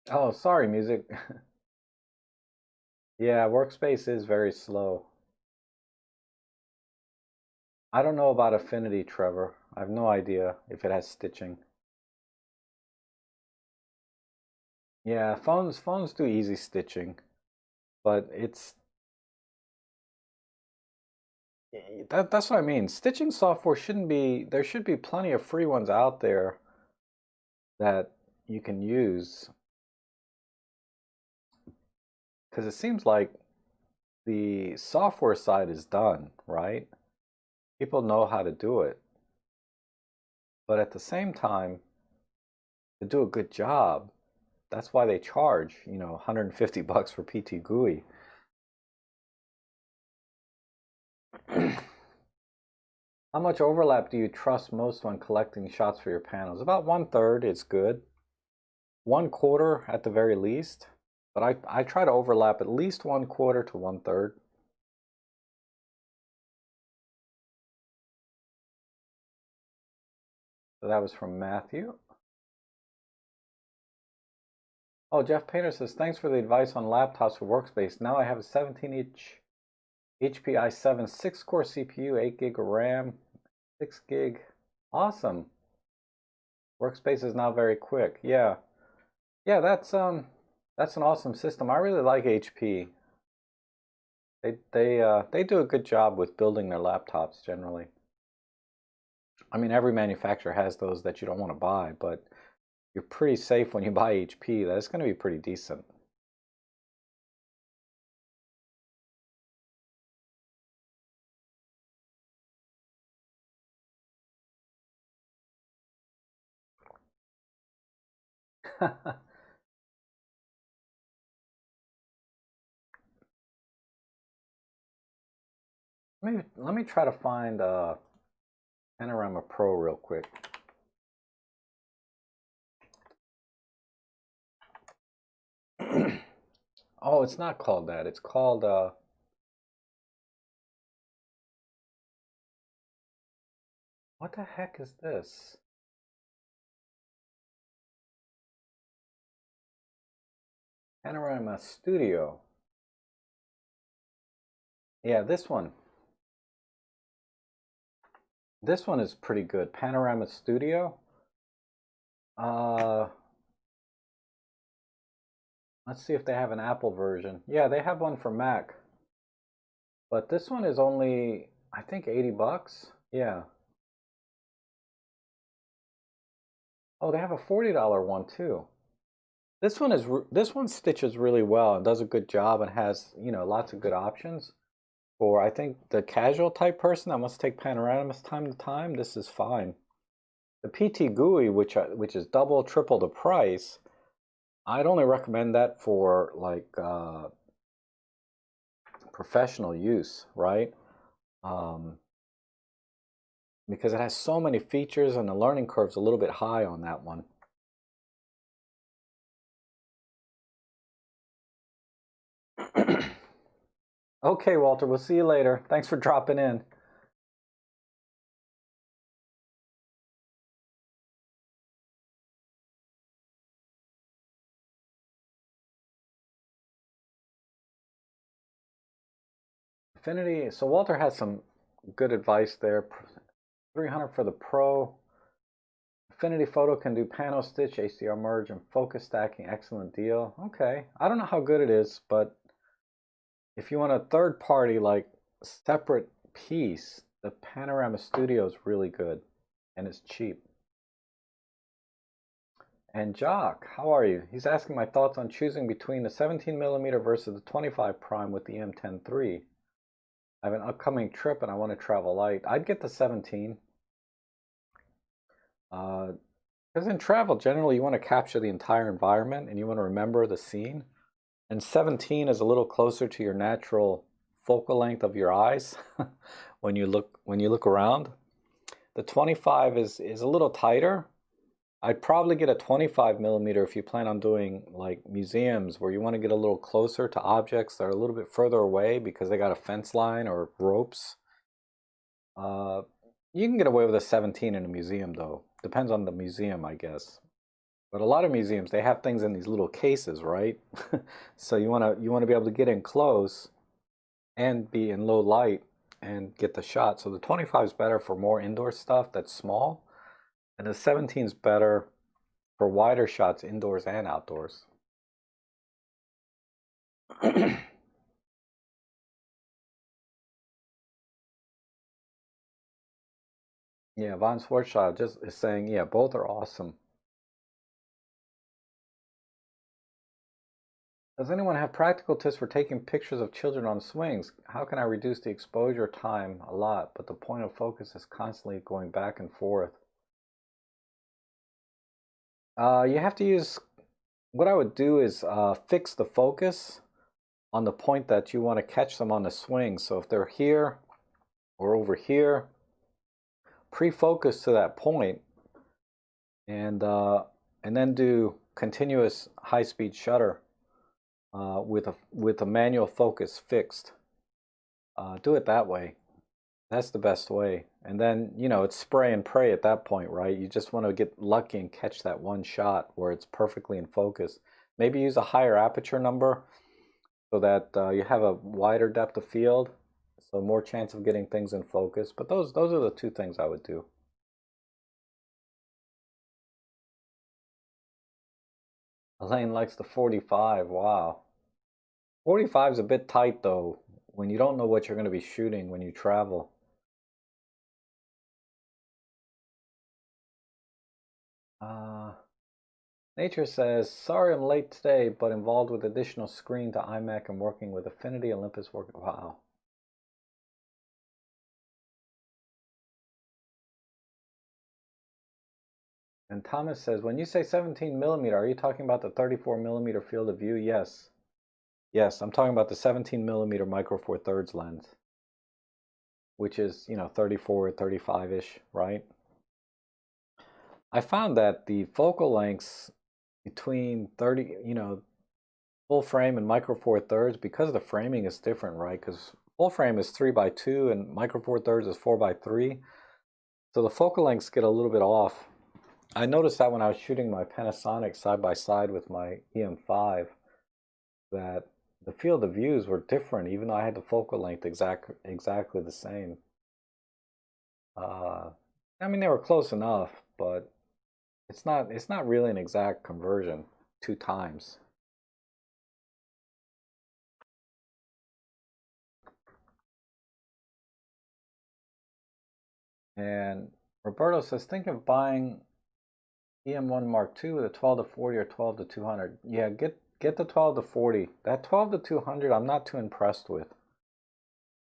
Oh, sorry, music. Yeah, Workspace is very slow. I don't know about Affinity, Trevor. I have no idea if it has stitching. Yeah, phones do easy stitching, but that's what I mean. Stitching software shouldn't be, there should be plenty of free ones out there that you can use, because it seems like the software side is done, right? People know how to do it. But at the same time, to do a good job, that's why they charge, 150 bucks for PT GUI. How much overlap do you trust most when collecting shots for your panels? About 1/3 is good. 1/4 at the very least. But I try to overlap at least 1/4 to 1/3. So that was from Matthew. Oh, Jeff Painter says, thanks for the advice on laptops for workspace. Now I have a 17-inch HP i7 6-core CPU, 8 gig of RAM, 6 gig. Awesome. Workspace is now very quick. Yeah. Yeah, that's an awesome system. I really like HP. They do a good job with building their laptops generally. I mean, every manufacturer has those that you don't want to buy, but you're pretty safe when you buy HP. That's going to be pretty decent. Let me try to find Panorama Pro real quick. Oh, it's not called that. It's called what the heck is this? Panorama Studio. Yeah, this one. This one is pretty good. Panorama Studio. Uh, let's see if they have an Apple version. Yeah, they have one for Mac. But this one is only, I think, 80 bucks. Yeah. Oh, they have a $40 one too. This one stitches really well and does a good job and has, lots of good options. For I think the casual type person that wants to take panoramas time to time, this is fine. The PT GUI, which is double, triple the price, I'd only recommend that for like professional use, right? Because it has so many features and the learning curve's a little bit high on that one. Okay, Walter, we'll see you later. Thanks for dropping in. Infinity, so Walter has some good advice there. 300 for the Pro. Infinity Photo can do panel stitch, HDR merge, and focus stacking. Excellent deal. Okay, I don't know how good it is, but if you want a third party, like separate piece, the Panorama Studio is really good and it's cheap. And Jock, how are you? He's asking my thoughts on choosing between the 17mm versus the 25 prime with the M10 III. I have an upcoming trip and I want to travel light. I'd get the 17. Because in travel, generally you want to capture the entire environment and you want to remember the scene. And 17 is a little closer to your natural focal length of your eyes when you look around. The 25 is a little tighter. I'd probably get a 25mm if you plan on doing like museums where you want to get a little closer to objects that are a little bit further away because they got a fence line or ropes. You can get away with a 17 in a museum though. Depends on the museum, I guess. But a lot of museums, they have things in these little cases, right? So you want to be able to get in close and be in low light and get the shot. So the 25 is better for more indoor stuff that's small, and the 17 is better for wider shots indoors and outdoors. Yeah, Von Schwarzschild just is saying, yeah, both are awesome. Does anyone have practical tips for taking pictures of children on swings? How can I reduce the exposure time a lot, but the point of focus is constantly going back and forth? You have to use, what I would do is fix the focus on the point that you want to catch them on the swing. So if they're here or over here, pre-focus to that point and then do continuous high-speed shutter with a manual focus fixed. Do it that way. That's the best way. And then, it's spray and pray at that point, right? You just want to get lucky and catch that one shot where it's perfectly in focus. Maybe use a higher aperture number so that you have a wider depth of field, so more chance of getting things in focus. But those are the two things I would do. Elaine likes the 45. Wow. 45 is a bit tight though, when you don't know what you're going to be shooting when you travel. Nature says, sorry I'm late today, but involved with additional screen to iMac and working with Affinity Olympus work. Wow. And Thomas says, when you say 17 millimeter, are you talking about the 34 millimeter field of view? Yes. Yes, I'm talking about the 17 millimeter micro four thirds lens, which is, 34, 35-ish, right? I found that the focal lengths between 30, full frame and micro four thirds, because the framing is different, right? Because full frame is 3x2 and micro four thirds is 4x3. So the focal lengths get a little bit off. I noticed that when I was shooting my Panasonic side by side with my EM5, that the field of views were different, even though I had the focal length exactly the same. I mean, they were close enough, but it's not really an exact conversion 2 times. And Roberto says, think of buying EM1 Mark II with a 12 to 40 or 12 to 200. Yeah, get the 12 to 40. That 12 to 200, I'm not too impressed with.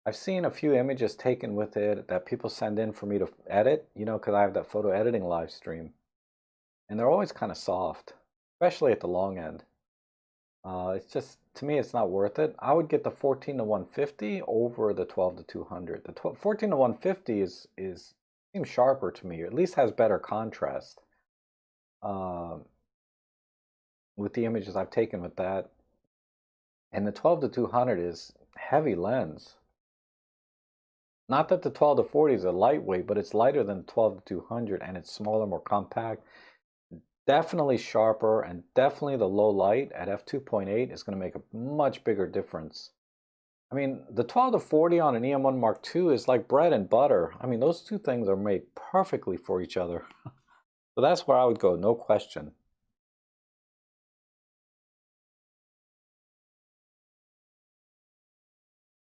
I've seen a few images taken with it that people send in for me to edit, because I have that photo editing live stream. And they're always kind of soft, especially at the long end. It's just, to me, it's not worth it. I would get the 14 to 150 over the 12 to 200. The 14 to 150 seems sharper to me, or at least has better contrast with the images I've taken with that. And the 12 to 200 is heavy lens. Not that the 12 to 40 is a lightweight, but it's lighter than the 12 to 200, and it's smaller, more compact. Definitely sharper, and definitely the low light at f2.8 is going to make a much bigger difference. I mean, the 12 to 40 on an EM1 Mark II is like bread and butter. I mean, those two things are made perfectly for each other. So that's where I would go, no question.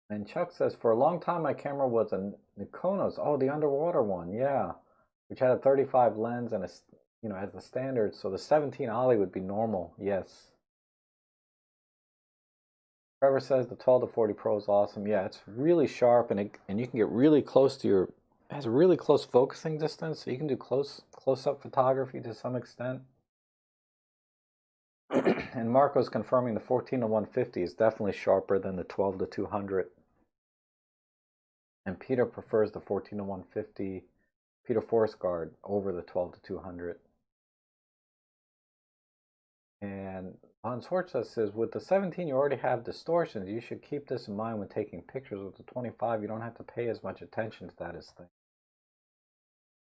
And Chuck says, for a long time, my camera was a Nikonos. Oh, the underwater one, yeah. Which had a 35 lens and as the standard. So the 17 Ollie would be normal, yes. Trevor says the 12 to 40 Pro is awesome. Yeah, it's really sharp, and you can get really close to it has a really close focusing distance, so you can do close-up photography to some extent. And Marco's confirming the 14 to 150 is definitely sharper than the 12 to 200. And Peter prefers the 14 to 150, Peter Forsgaard, over the 12 to 200. And Hans Horcha says, with the 17 you already have distortions. You should keep this in mind when taking pictures. With the 25, you don't have to pay as much attention to that as things.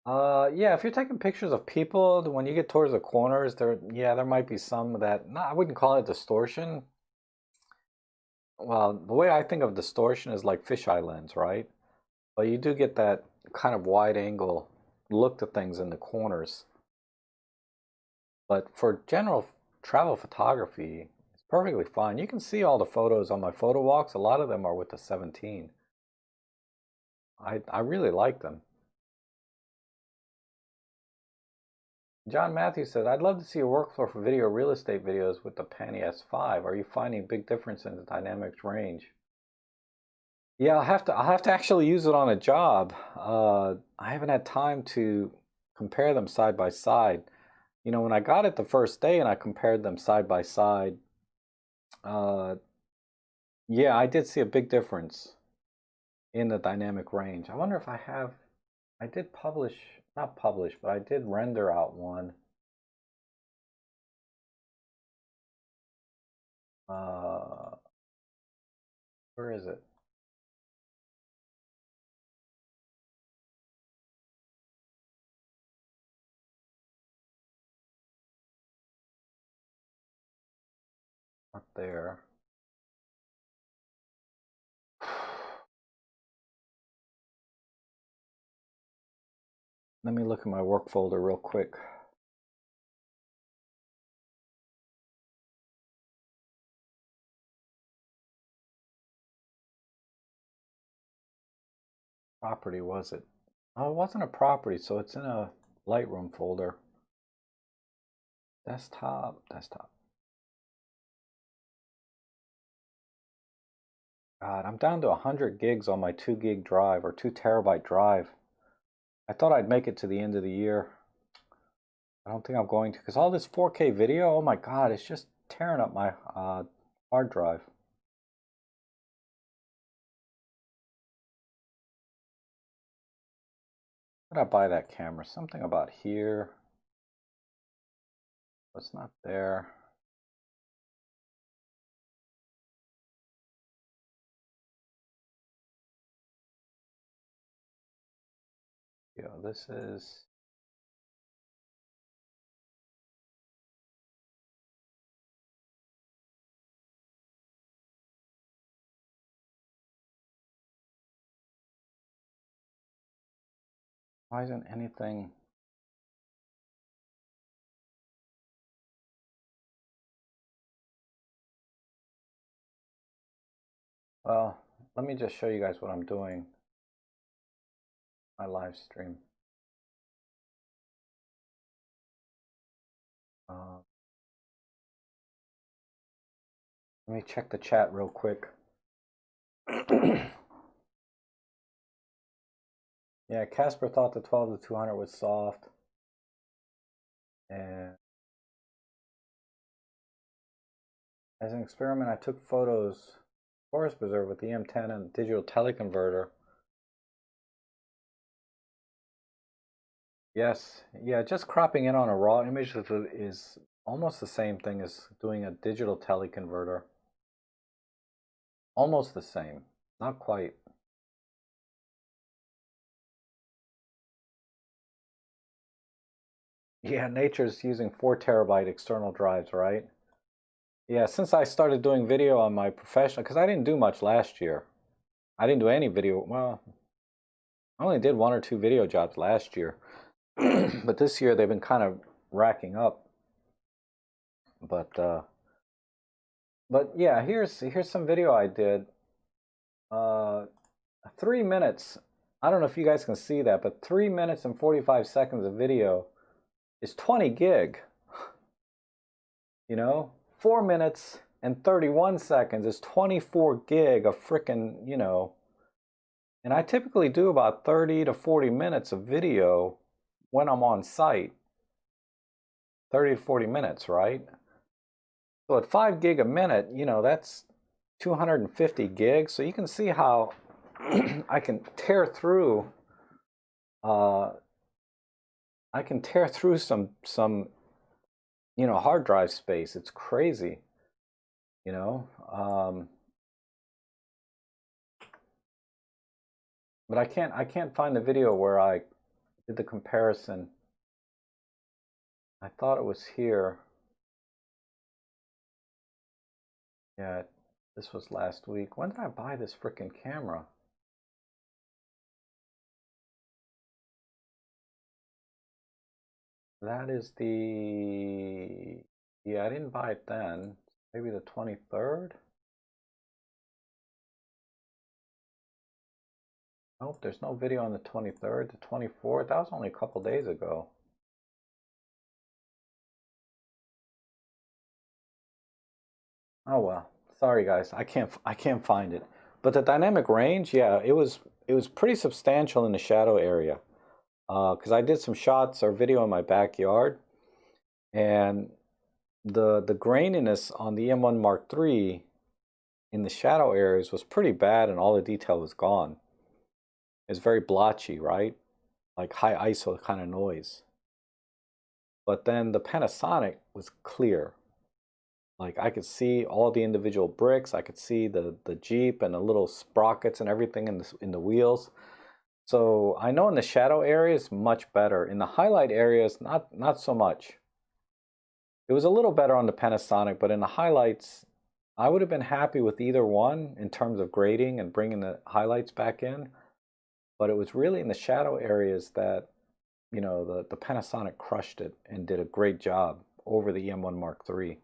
Yeah, if you're taking pictures of people, when you get towards the corners, there might be some that, no, I wouldn't call it distortion. Well, the way I think of distortion is like fisheye lens, right? But you do get that kind of wide angle look to things in the corners. But for general travel photography, it's perfectly fine. You can see all the photos on my photo walks. A lot of them are with the 17. I really like them. John Matthews said, I'd love to see a workflow for video real estate videos with the Pani S5. Are you finding big difference in the dynamics range? Yeah, I'll have to actually use it on a job. I haven't had time to compare them side by side. When I got it the first day and I compared them side by side, uh, yeah, I did see a big difference in the dynamic range. I wonder if I did publish, not publish, but I did render out one. Uh, where is it? Not there. Let me look at my work folder real quick. Property was it? Oh, it wasn't a property, so it's in a Lightroom folder. Desktop. God, I'm down to 100 gigs on my 2 gig drive or 2 terabyte drive. I thought I'd make it to the end of the year. I don't think I'm going to, because all this 4K video, oh my God, it's just tearing up my hard drive. How did I buy that camera? Something about here. It's not there. Yeah, this is. Why isn't anything? Well, let me just show you guys what I'm doing. My live stream. Let me check the chat real quick. Yeah, Casper thought the 12 to 200 was soft. And as an experiment, I took photos, Forest Preserve with the M10 and digital teleconverter. Yes, yeah, just cropping in on a raw image is almost the same thing as doing a digital teleconverter. Almost the same, not quite. Yeah, Nature's using 4 terabyte external drives, right? Yeah, since I started doing video on my professional, because I didn't do much last year. I didn't do any video, well, I only did 1 or 2 video jobs last year. But this year they've been kind of racking up. But yeah, here's some video I did. 3 minutes. I don't know if you guys can see that, but 3 minutes and 45 seconds of video is 20 gig. You know, 4 minutes and 31 seconds is 24 gig of frickin', you know. And I typically do about 30 to 40 minutes of video when I'm on site. 30 to 40 minutes, right? So at 5 gig a minute, you know, that's 250 gigs. So you can see how I can tear through some you know, hard drive space. It's crazy, you know. But I can't find the video where I did the comparison. I thought it was here. Yeah, this was last week. When did I buy this frickin' camera? That is the, yeah, I didn't buy it then. Maybe the 23rd? Nope, there's no video on the 23rd. The 24th, that was only a couple days ago. Oh well, sorry guys, I can't find it. But the dynamic range, yeah, it was pretty substantial in the shadow area. Because I did some shots or video in my backyard, and the graininess on the M1 Mark III in the shadow areas was pretty bad, and all the detail was gone. It's very blotchy, right? Like high ISO kind of noise. But then the Panasonic was clear. Like I could see all the individual bricks. I could see the Jeep and the little sprockets and everything in the wheels. So I know in the shadow areas much better. In the highlight areas, not so much. It was a little better on the Panasonic, but in the highlights, I would have been happy with either one in terms of grading and bringing the highlights back in. But it was really in the shadow areas that, you know, the Panasonic crushed it and did a great job over the M1 Mark III.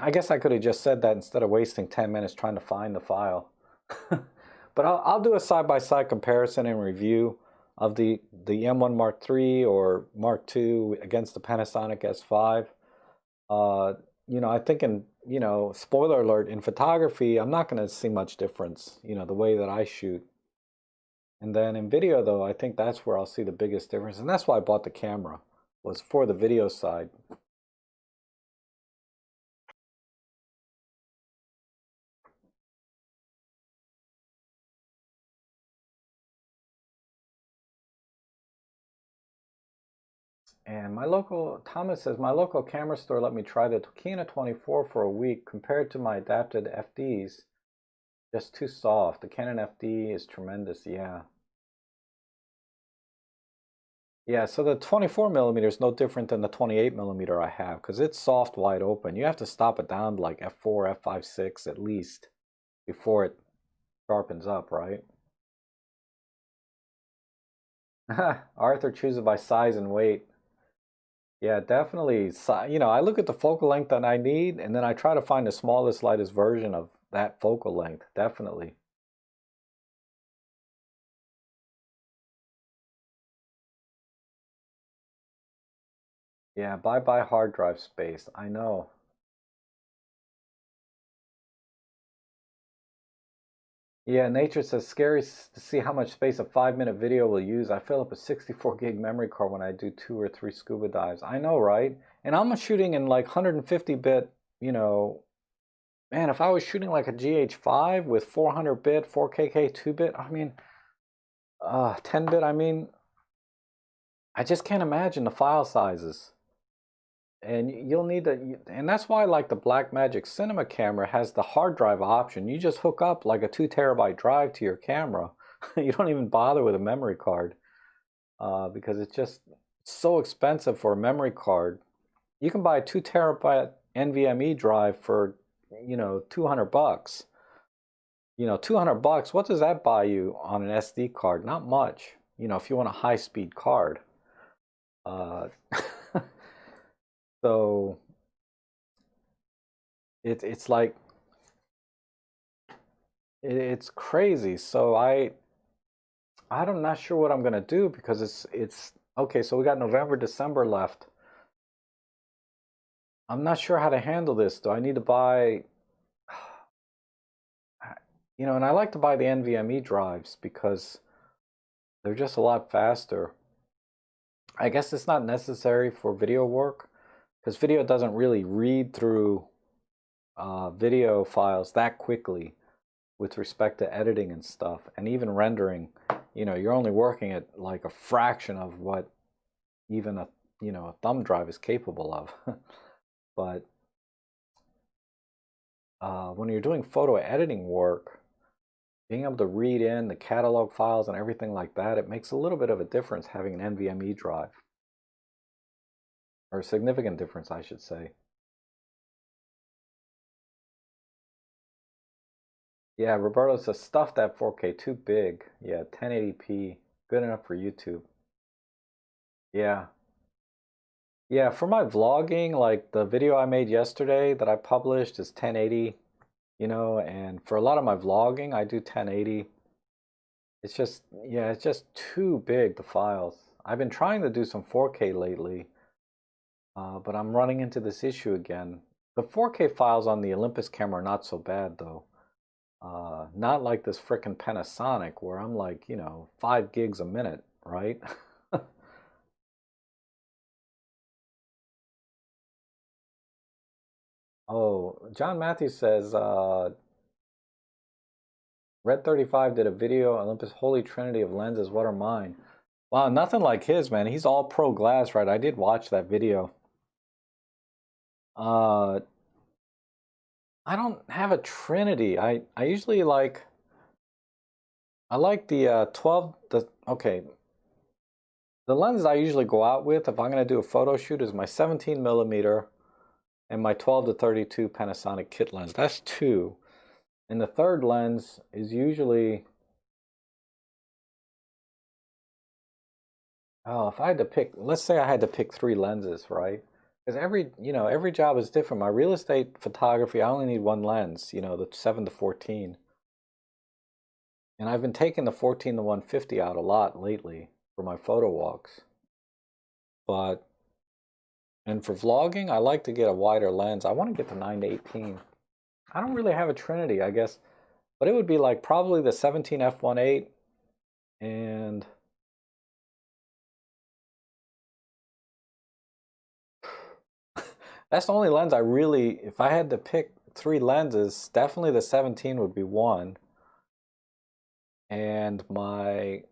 I guess I could have just said that instead of wasting 10 minutes trying to find the file. But I'll do a side-by-side comparison and review of the M1 Mark III or Mark II against the Panasonic S5. I think spoiler alert, in photography, I'm not going to see much difference, the way that I shoot. And then in video, though, I think that's where I'll see the biggest difference. And that's why I bought the camera, was for the video side. And Thomas says, my local camera store let me try the Tokina 24 for a week. Compared to my adapted FDs, just too soft. The Canon FD is tremendous, yeah. Yeah, so the 24 millimeter is no different than the 28 millimeter I have, because it's soft, wide open. You have to stop it down to like f4, f5, 6 at least before it sharpens up, right? Arthur chooses by size and weight. Yeah, definitely. I look at the focal length that I need, and then I try to find the smallest, lightest version of that focal length, definitely. Yeah, bye-bye hard drive space. I know. Yeah, Nature says, scary to see how much space a 5-minute video will use. I fill up a 64 gig memory card when I do 2 or 3 scuba dives. I know, right? And I'm shooting in like 150-bit, man, if I was shooting like a GH5 with 400-bit, 4KK 2-bit, I mean, 10-bit, I mean, I just can't imagine the file sizes. And you'll need to, and that's why like the Blackmagic Cinema camera has the hard drive option. You just hook up like a 2 terabyte drive to your camera. You don't even bother with a memory card because it's just so expensive for a memory card. You can buy a 2 terabyte NVMe drive for, 200 bucks. 200 bucks, what does that buy you on an SD card? Not much, if you want a high-speed card. Uh, so it's like it's crazy. So I'm not sure what I'm gonna do because it's okay. So we got November, December left. I'm not sure how to handle this. Do I need to buy, and I like to buy the NVMe drives because they're just a lot faster. I guess it's not necessary for video work because video doesn't really read through video files that quickly with respect to editing and stuff, and even rendering. You're only working at like a fraction of what even a thumb drive is capable of. But when you're doing photo editing work, being able to read in the catalog files and everything like that, it makes a little bit of a difference having an NVMe drive, or a significant difference, I should say. Yeah, Roberto says, stuff that 4K, too big. Yeah, 1080p, good enough for YouTube. Yeah. Yeah, for my vlogging, like the video I made yesterday that I published is 1080, and for a lot of my vlogging, I do 1080. It's just, yeah, it's just too big, the files. I've been trying to do some 4K lately, but I'm running into this issue again. The 4K files on the Olympus camera are not so bad, though. Not like this frickin' Panasonic where I'm like, 5 gigs a minute, right? Oh, John Matthews says, Red 35 did a video, Olympus Holy Trinity of lenses, what are mine? Wow, nothing like his, man. He's all pro glass, right? I did watch that video. Uh, I don't have a Trinity. I usually I like the 12, okay. The lens I usually go out with if I'm going to do a photo shoot is my 17 millimeter and my 12 to 32 Panasonic kit lens. That's two. And the third lens is usually, oh, if I had to pick, let's say I had to pick 3 lenses, right? Because every job is different. My real estate photography, I only need 1 lens, the 7 to 14. And I've been taking the 14 to 150 out a lot lately. for my photo walks. But, and for vlogging, I like to get a wider lens. I want to get the 9-18. I don't really have a Trinity, I guess, but it would be like probably the 17 f1.8 and that's the only lens I really, if I had to pick 3 lenses, definitely the 17 would be one. And my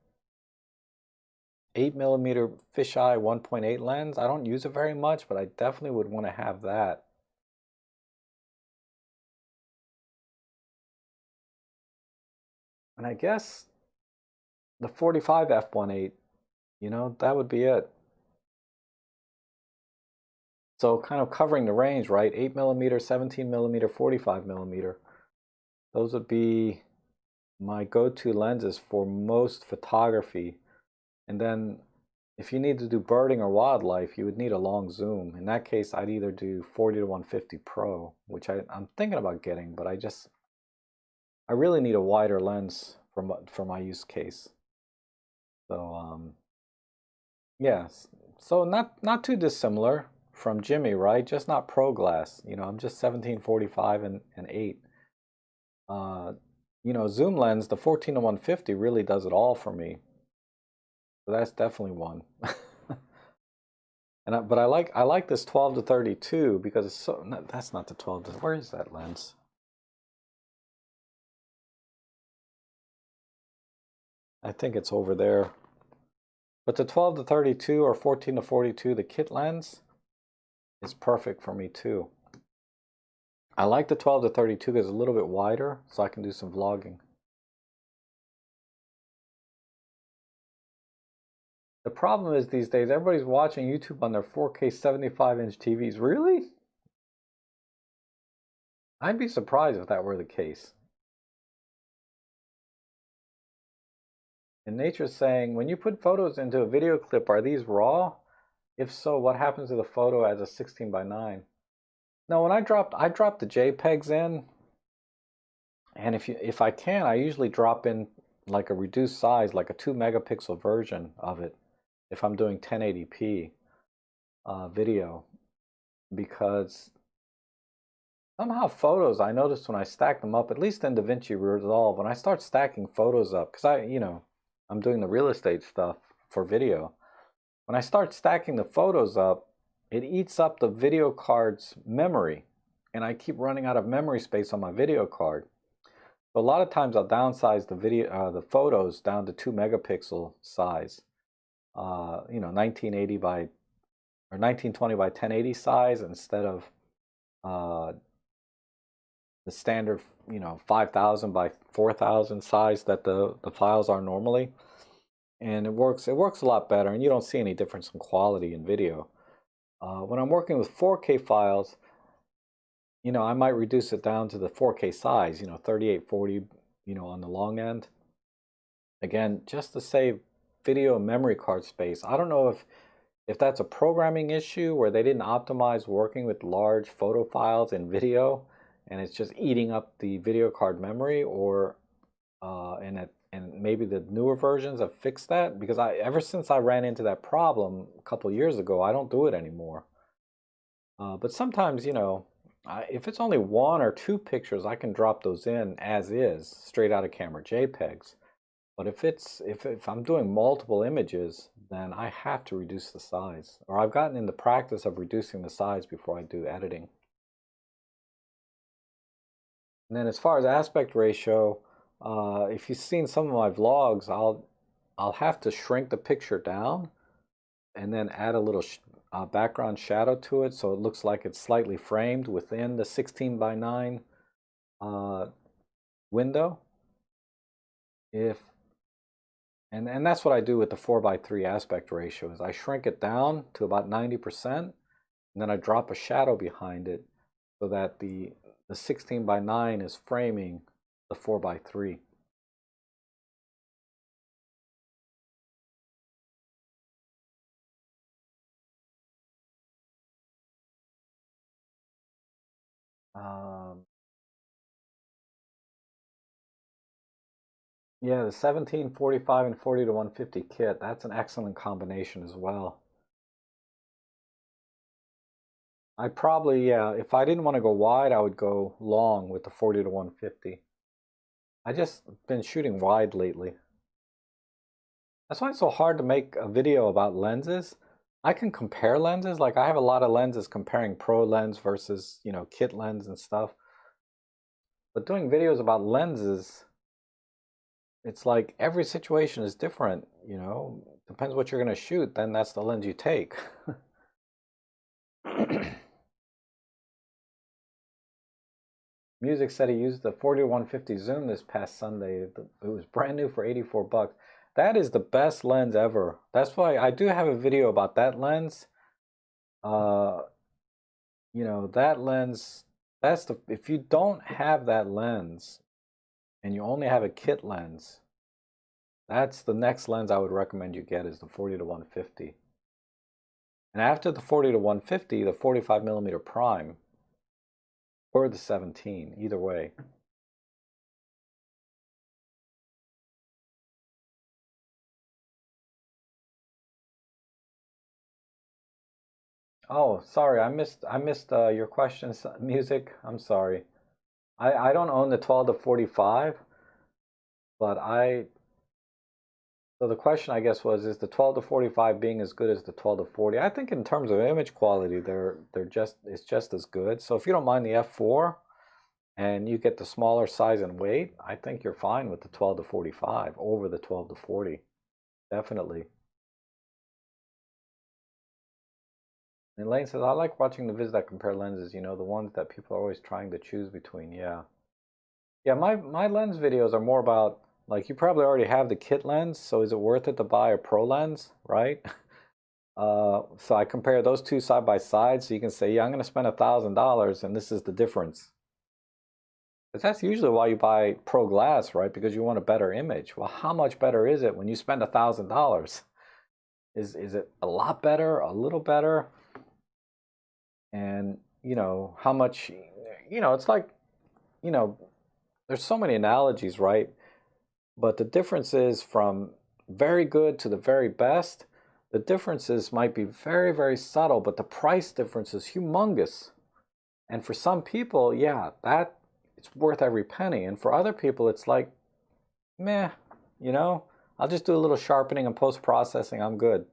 8mm fisheye 1.8 lens, I don't use it very much, but I definitely would want to have that. And I guess the 45 f1.8, you know, that would be it. So kind of covering the range, right? 8mm, 17mm, 45mm. Those would be my go-to lenses for most photography. And then if you need to do birding or wildlife, you would need a long zoom. In that case, I'd either do 40 to 150 Pro, which I'm thinking about getting, but I really need a wider lens for my use case. So yeah, so not too dissimilar from Jimmy, right? Just not pro glass. You know, I'm just 17-45 and 8. You know, zoom lens, the 14 to 150 really does it all for me. So that's definitely one. But I like this 12 to 32 because it's so, no, that's not the 12 to, where is that lens? I think it's over there. But the 12 to 32 or 14 to 42, the kit lens is perfect for me too. I like the 12 to 32 because it's a little bit wider, so I can do some vlogging. The problem is these days, everybody's watching YouTube on their 4K 75-inch TVs. Really? I'd be surprised if that were the case. And Nature's saying, when you put photos into a video clip, are these raw? If so, what happens to the photo as a 16:9? No, when I dropped the JPEGs in, and if I can, I usually drop in like a reduced size, like a 2 megapixel version of it, if I'm doing 1080p video, because somehow photos, I noticed when I stack them up, at least in DaVinci Resolve, when I start stacking photos up, because I'm doing the real estate stuff for video. When I start stacking the photos up, it eats up the video card's memory, and I keep running out of memory space on my video card. So a lot of times I'll downsize the photos down to 2 megapixel size, 1980 by or 1920 by 1080 size instead of the standard 5000 by 4000 size that the files are normally. And it works a lot better, and you don't see any difference in quality in video. When I'm working with 4K files, I might reduce it down to the 4K size, 3840, on the long end. Again, just to save video memory card space. I don't know if that's a programming issue where they didn't optimize working with large photo files in video, and it's just eating up the video card memory, or and maybe the newer versions have fixed that, because ever since I ran into that problem a couple years ago, I don't do it anymore. But sometimes, if it's only 1 or 2 pictures, I can drop those in as is, straight out of camera JPEGs. But if I'm doing multiple images, then I have to reduce the size, or I've gotten in the practice of reducing the size before I do editing. And then as far as aspect ratio, if you've seen some of my vlogs, I'll have to shrink the picture down and then add a little background shadow to it, so it looks like it's slightly framed within the 16:9 window. And that's what I do with the 4:3 aspect ratio, is I shrink it down to about 90%, and then I drop a shadow behind it so that the 16:9 is framing the 4:3. Um, Yeah, the 17, 45, and 40 to 150 kit, that's an excellent combination as well. I probably, yeah, if I didn't want to go wide, I would go long with the 40 to 150. I just been shooting wide lately. That's why it's so hard to make a video about lenses. I can compare lenses, like I have a lot of lenses comparing pro lens versus, kit lens and stuff. But doing videos about lenses, it's like every situation is different, Depends what you're going to shoot, then that's the lens you take. Music said he used the 40-150 zoom this past Sunday. It was brand new for 84 bucks. That is the best lens ever. That's why I do have a video about that lens. Uh, that lens, if you don't have that lens and you only have a kit lens, that's the next lens I would recommend you get is the 40 to 150. And after the 40 to 150, the 45 millimeter prime or the 17, either way. Oh, sorry, I missed your questions, music. I'm sorry. I don't own the 12 to 45, but so the question I guess was, is the 12 to 45 being as good as the 12 to 40? I think in terms of image quality, it's just as good. So if you don't mind the f4 and you get the smaller size and weight, I think you're fine with the 12 to 45 over the 12 to 40. Definitely. And Lane says, I like watching the vids that compare lenses, the ones that people are always trying to choose between. Yeah. Yeah, my lens videos are more about, like, you probably already have the kit lens, so is it worth it to buy a pro lens, right? So I compare those two side by side, so you can say, yeah, I'm going to spend $1,000, and this is the difference. But that's usually why you buy pro glass, right? Because you want a better image. Well, how much better is it when you spend $1,000? Is it a lot better, a little better? And how much? It's like, there's so many analogies, right? But the difference is from very good to the very best. The differences might be very, very subtle, but the price difference is humongous. And for some people, yeah, that it's worth every penny. And for other people, it's like, meh, I'll just do a little sharpening and post-processing. I'm good.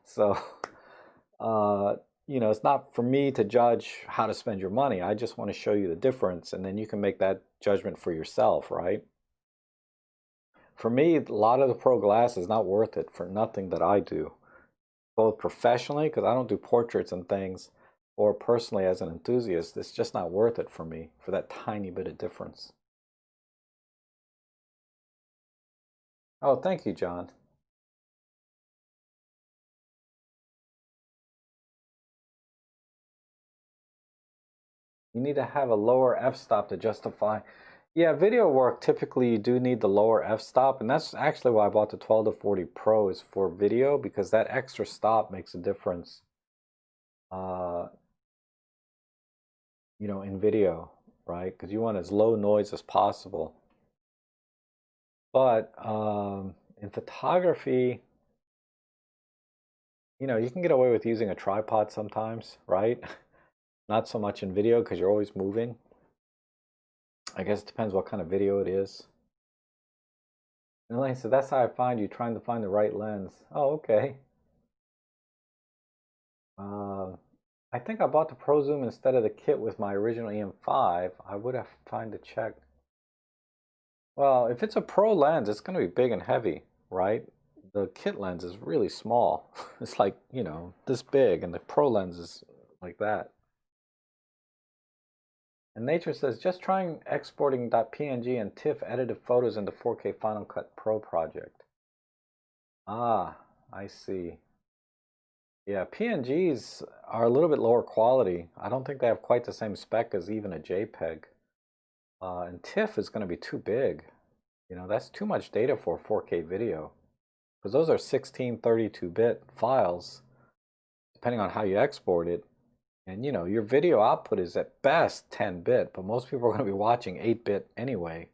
So, it's not for me to judge how to spend your money. I just want to show you the difference, and then you can make that judgment for yourself, right? For me, a lot of the pro glass is not worth it for nothing that I do, both professionally, because I don't do portraits and things, or personally as an enthusiast. It's just not worth it for me for that tiny bit of difference. Oh, thank you, John. You need to have a lower f-stop to justify. Yeah, video work, typically you do need the lower f-stop, and that's actually why I bought the 12 to 40 Pro is for video, because that extra stop makes a difference, uh, in video, right? Because you want as low noise as possible. But in photography, you can get away with using a tripod sometimes, right? Not so much in video because you're always moving. I guess it depends what kind of video it is. And Elaine said, that's how I find you, trying to find the right lens. Oh, okay. I think I bought the Pro Zoom instead of the kit with my original EM5. I would have time to check. Well, if it's a Pro lens, it's going to be big and heavy, right? The kit lens is really small. It's like, this big, and the Pro lens is like that. And Nature says, just trying exporting .png and Tiff edited photos into 4K Final Cut Pro project. Ah, I see. Yeah, PNGs are a little bit lower quality. I don't think they have quite the same spec as even a JPEG. And TIFF is going to be too big. That's too much data for a 4K video. Because those are 16, 32-bit files, depending on how you export it. And your video output is at best 10-bit, but most people are going to be watching 8-bit anyway.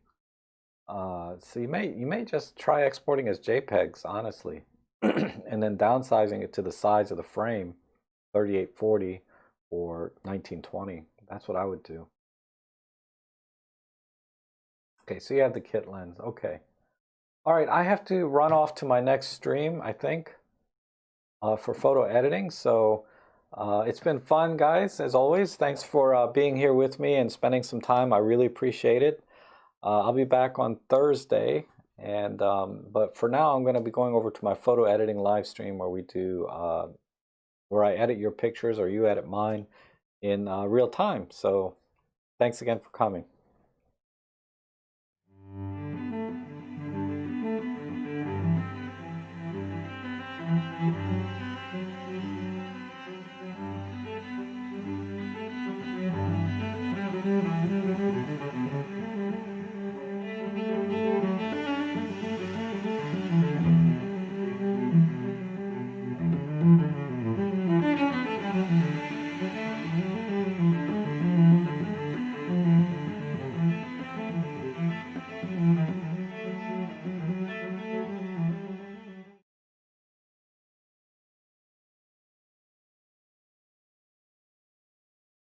So you may just try exporting as JPEGs, honestly, and then downsizing it to the size of the frame, 3840 or 1920. That's what I would do. Okay, so you have the kit lens. Okay. All right, I have to run off to my next stream, I think, for photo editing. So it's been fun, guys, as always. Thanks for being here with me and spending some time. I really appreciate it. I'll be back on Thursday, and but for now, I'm going to be going over to my photo editing live stream where we do where I edit your pictures or you edit mine in real time. So thanks again for coming.